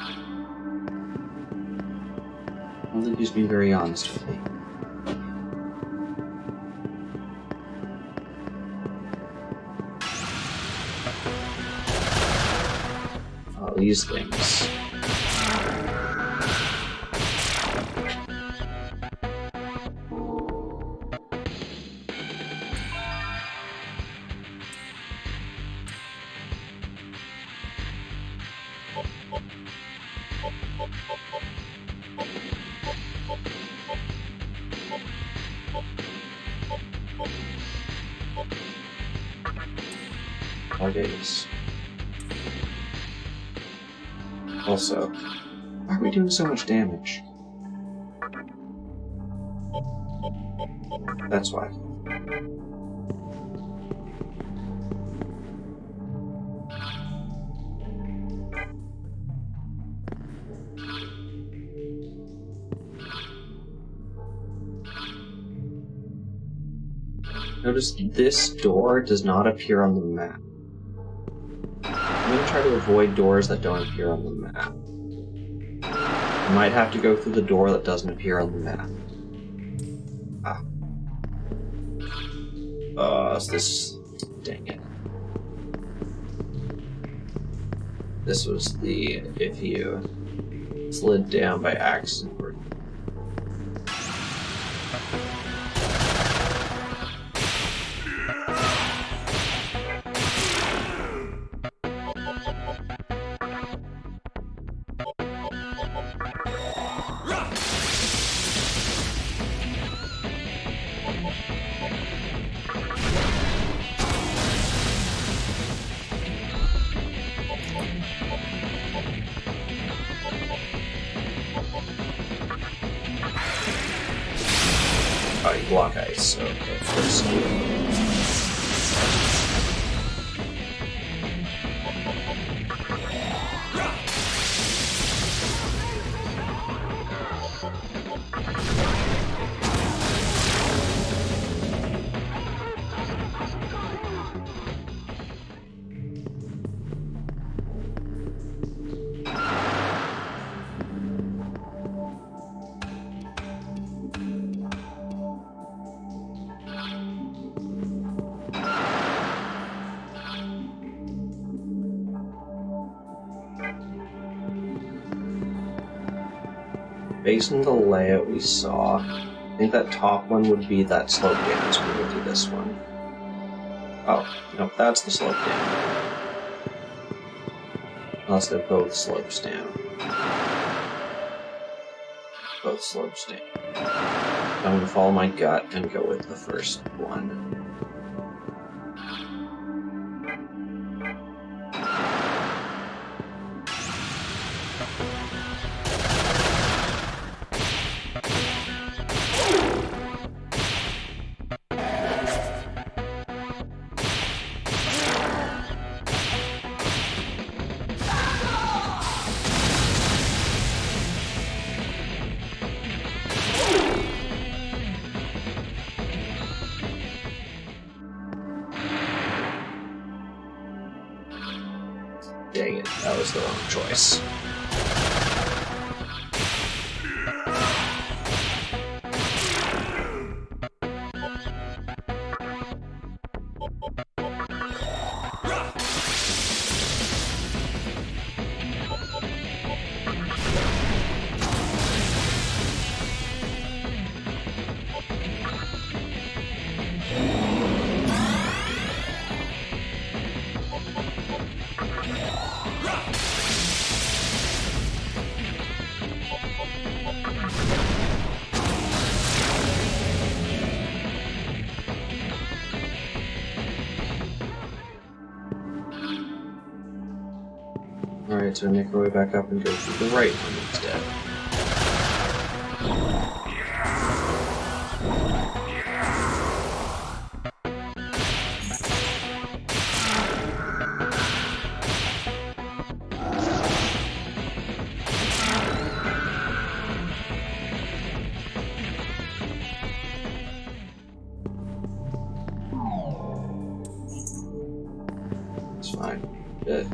I don't think he's being very honest with me. Oh, these things. Our days. Also, why are we doing so much damage? That's why. Notice this door does not appear on the map. I'm going to try to avoid doors that don't appear on the map. I might have to go through the door that doesn't appear on the map. Is this... Dang it. This was the... if you slid down by accident. Oh, you block ice, so okay, first based on the layout we saw, I think that top one would be that slope down, so we would do this one. Oh, no, that's the slope down. Unless they're both slopes down. Both slopes down. I'm gonna follow my gut and go with the first one. Dang it, that was the wrong choice. Alright, so make our way back up and go through the right one instead. It's fine. Good.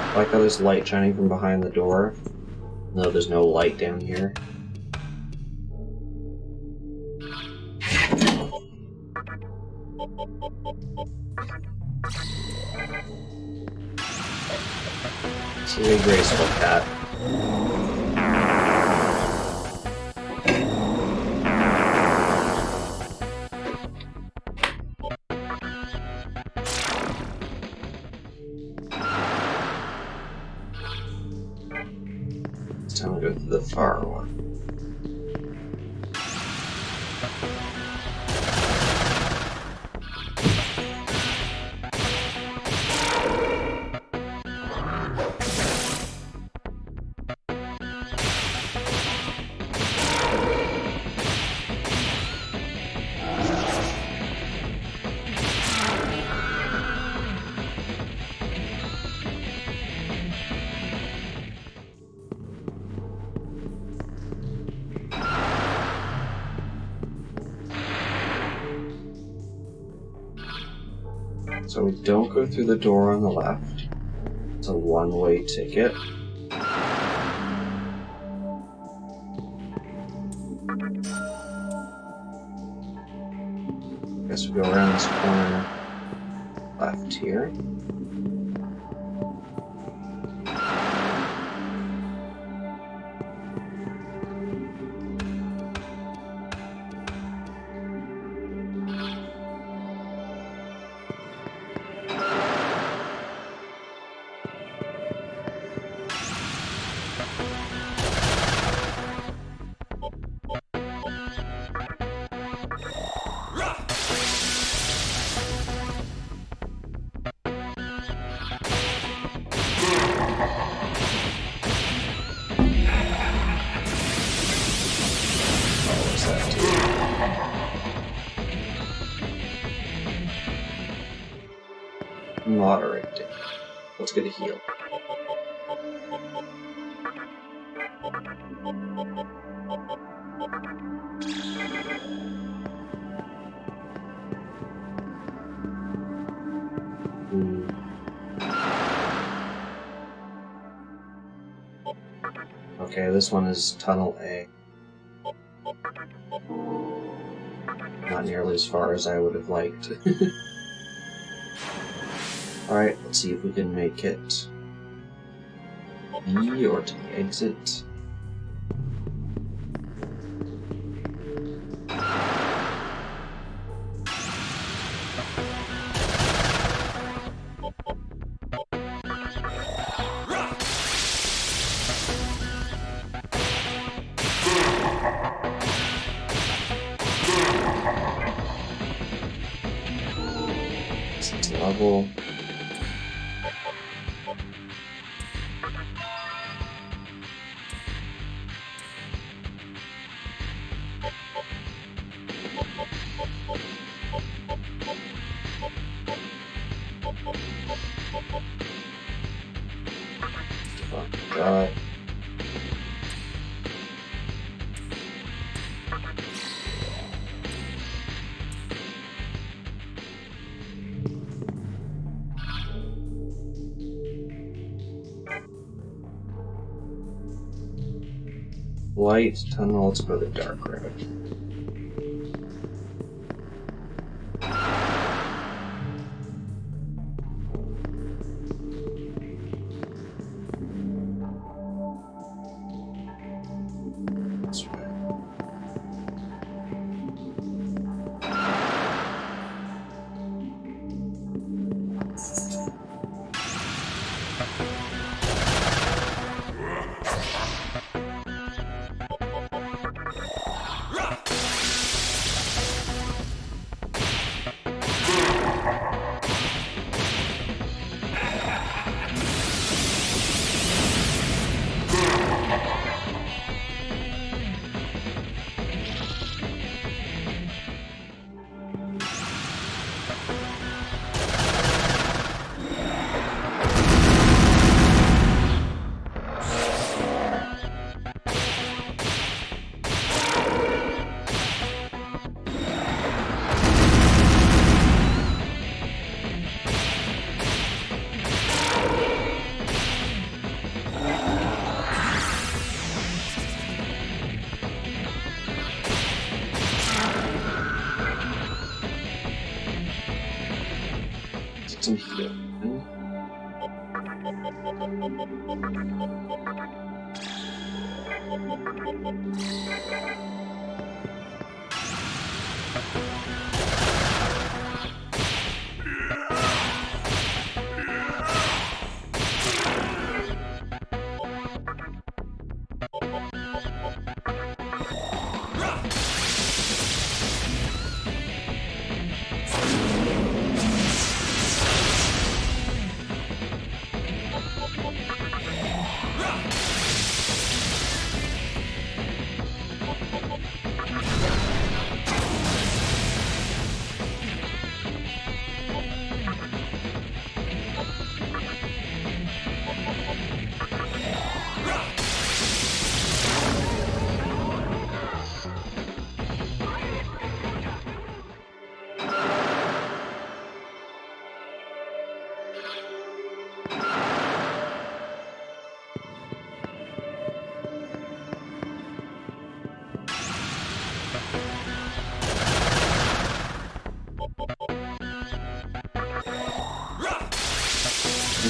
I like how there's light shining from behind the door. No, there's no light down here. It's a really graceful cat. It's time to go to the far one. So we don't go through the door on the left. It's a one-way ticket. Guess we go around this corner left here. Moderate. Let's get a heal. Okay, this one is Tunnel A. Not nearly as far as I would have liked. Alright, let's see if we can make it B or to the exit. Exit level. Oh god. Light tunnel, let's go the dark road. That's right.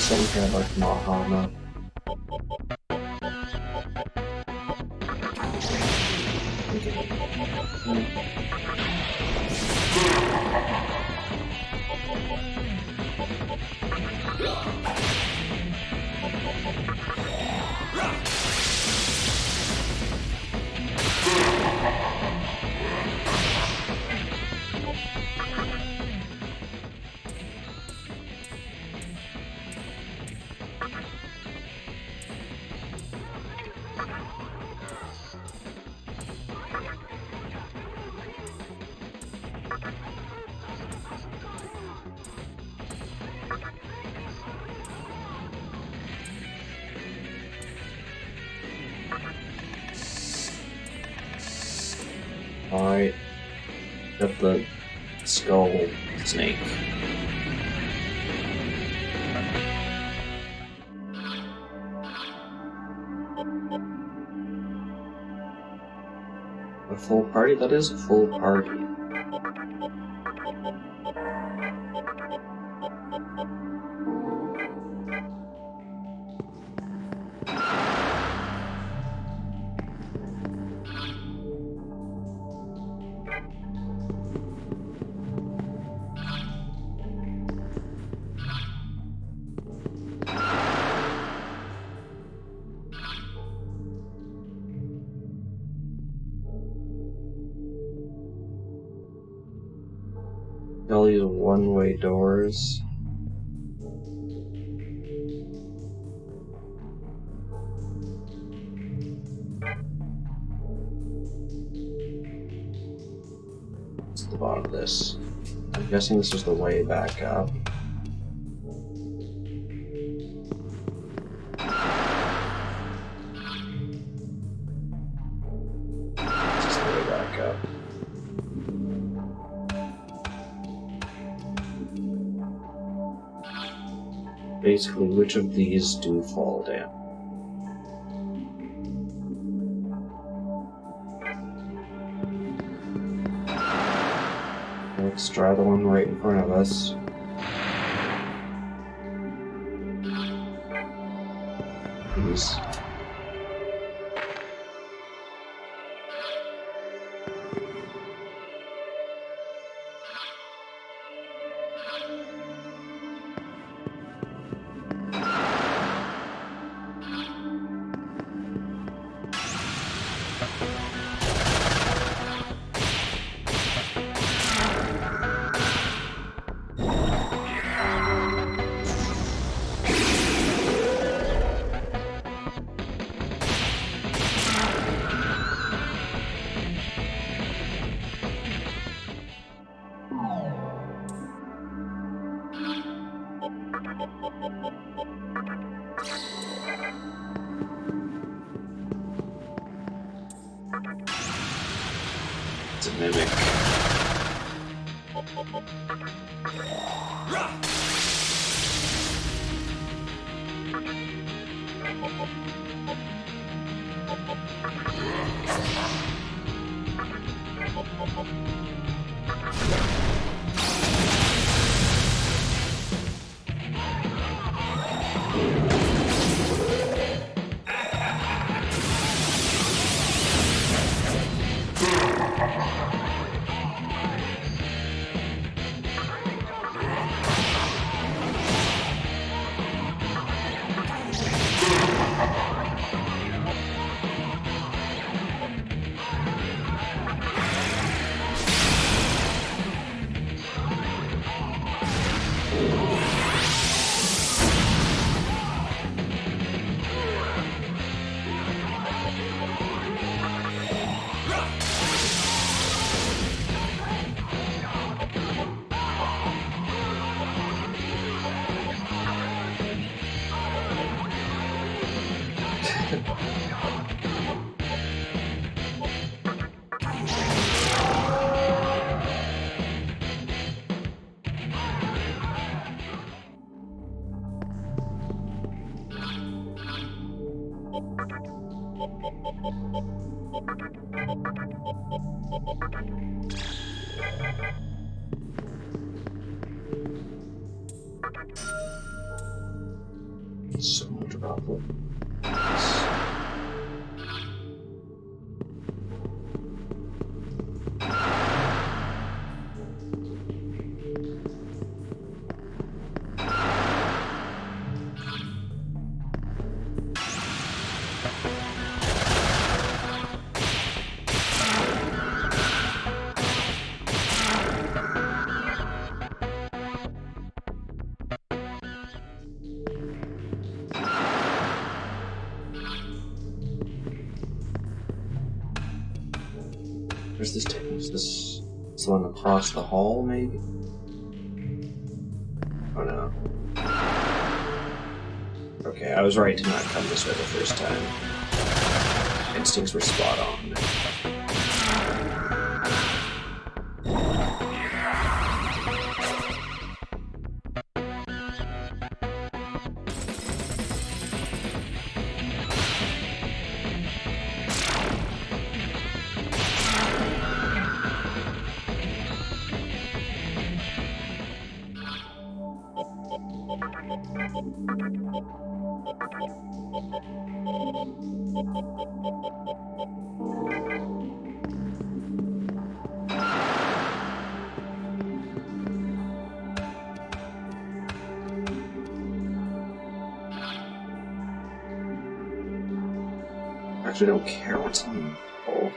Some kind of like Mahana. Alright. Got the skull snake. A full party? That is a full party. All these one-way doors. What's the bottom of this? I'm guessing this is the way back up. This is the way back up. Basically, which of these do fall down? Let's try the one right in front of us. Please. It's a mimic. So much about it. Where's this taking us? This is the one across the hall, maybe? Oh no. Okay, I was right to not come this way the first time. Instincts were spot on. I actually don't care what's on the hole.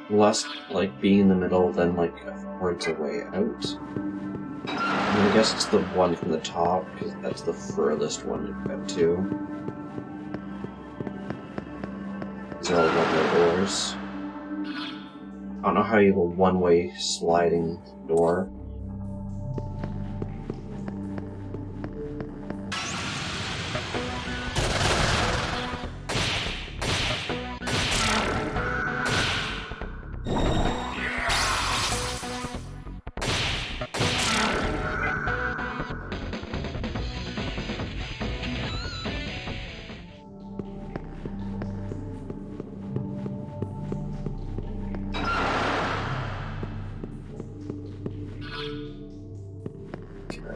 Less like being in the middle than like towards a way out. I mean, I guess it's the one from the top because that's the furthest one to get to. These are all one-way doors. I don't know how you have a one-way sliding door.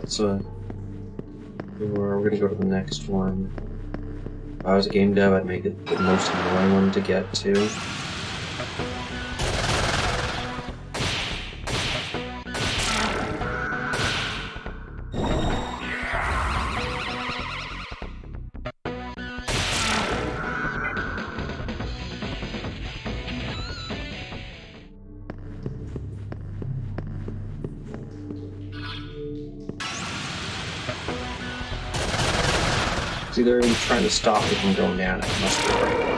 So we're gonna go to the next one. If I was a game dev, I'd make it the most annoying one to get to. It's either trying to stop me from going down, it must be the right one.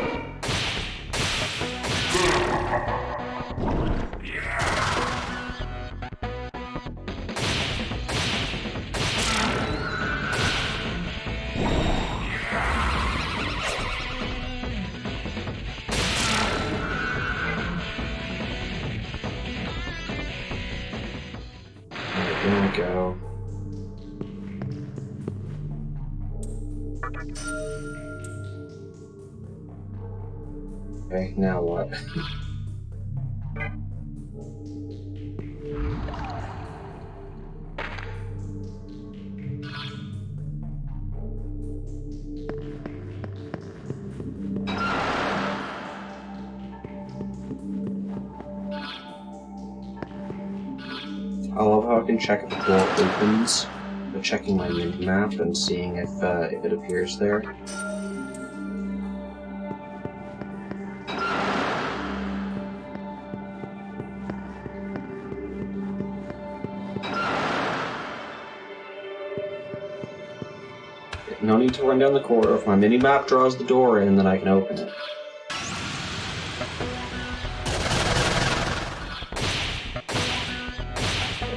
There we go. Okay, now what? I love how I can check if the door opens by checking my map and seeing if it appears there. No need to run down the corridor. If my mini-map draws the door in, then I can open it.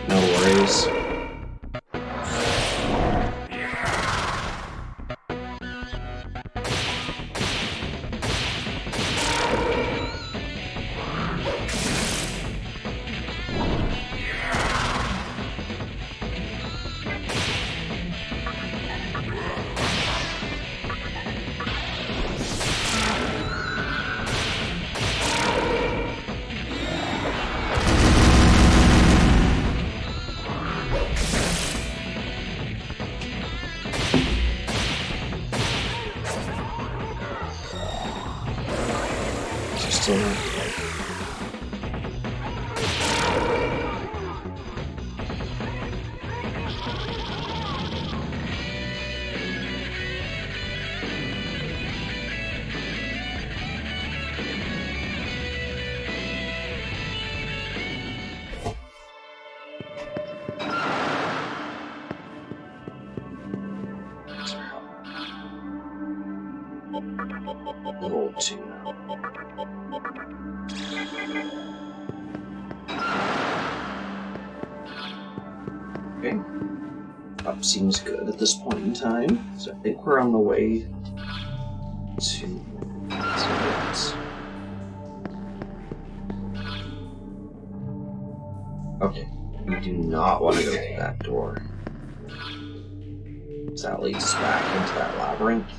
No worries. Still not. Level 2. Okay. Up seems good at this point in time, so I think we're on the way to it. Okay, we do not want to go through that door. So that leads us back into that labyrinth.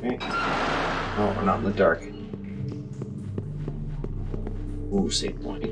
Okay. Oh, we're not in the dark. Ooh, save point.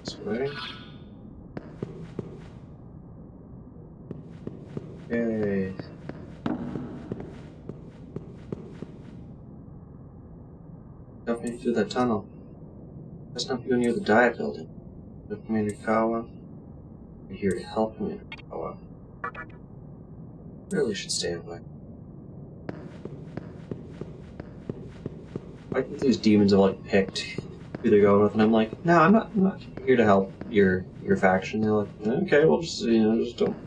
This way. Okay. Jumping through that tunnel. Let's not go near the diet building. With Commander Kawa. We're here to help Commander Kawa. Really should stay away. I think these demons have like picked who they're going with, and I'm like, no, I'm not here to help your faction. They're like, okay, well, just just don't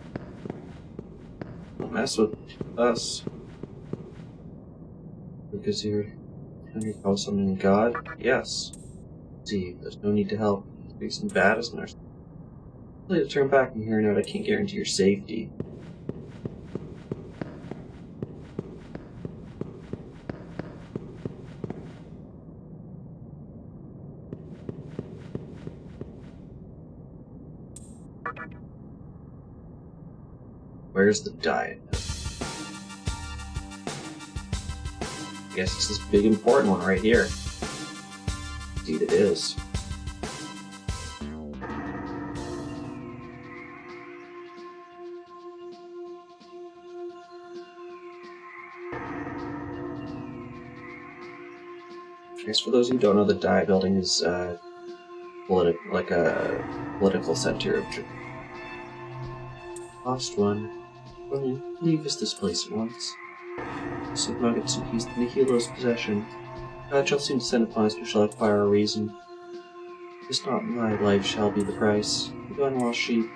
mess with us because you're trying to call something God. Yes. See, there's no need to help. Be some baddest in our. I'll to turn back from here. Note I can't guarantee your safety. Where's the diet? guess it's this big important one right here. Indeed it is. I guess for those who don't know, the Dai building is like a political center of Japan. Lost one. Leave us this place at once. Sigma Gatsuki's Nihilo's possession. God shall soon send upon us who shall acquire a reason. It's not my life shall be the price. Gone lost sheep.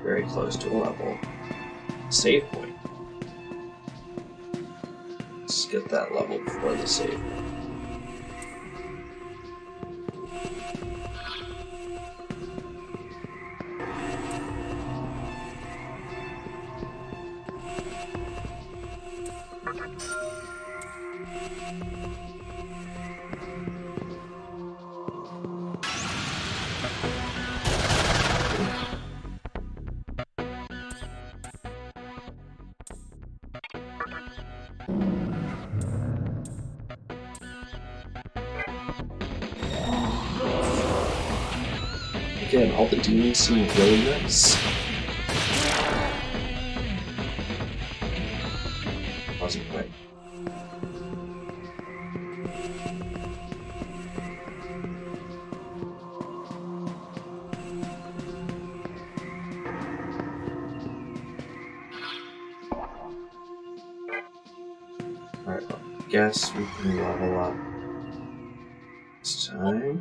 Very close to a level. Save point. Let's get that level before the save point. Again, all the demons seem really nice. Wasn't quite. Alright, well, I guess we can level up this time.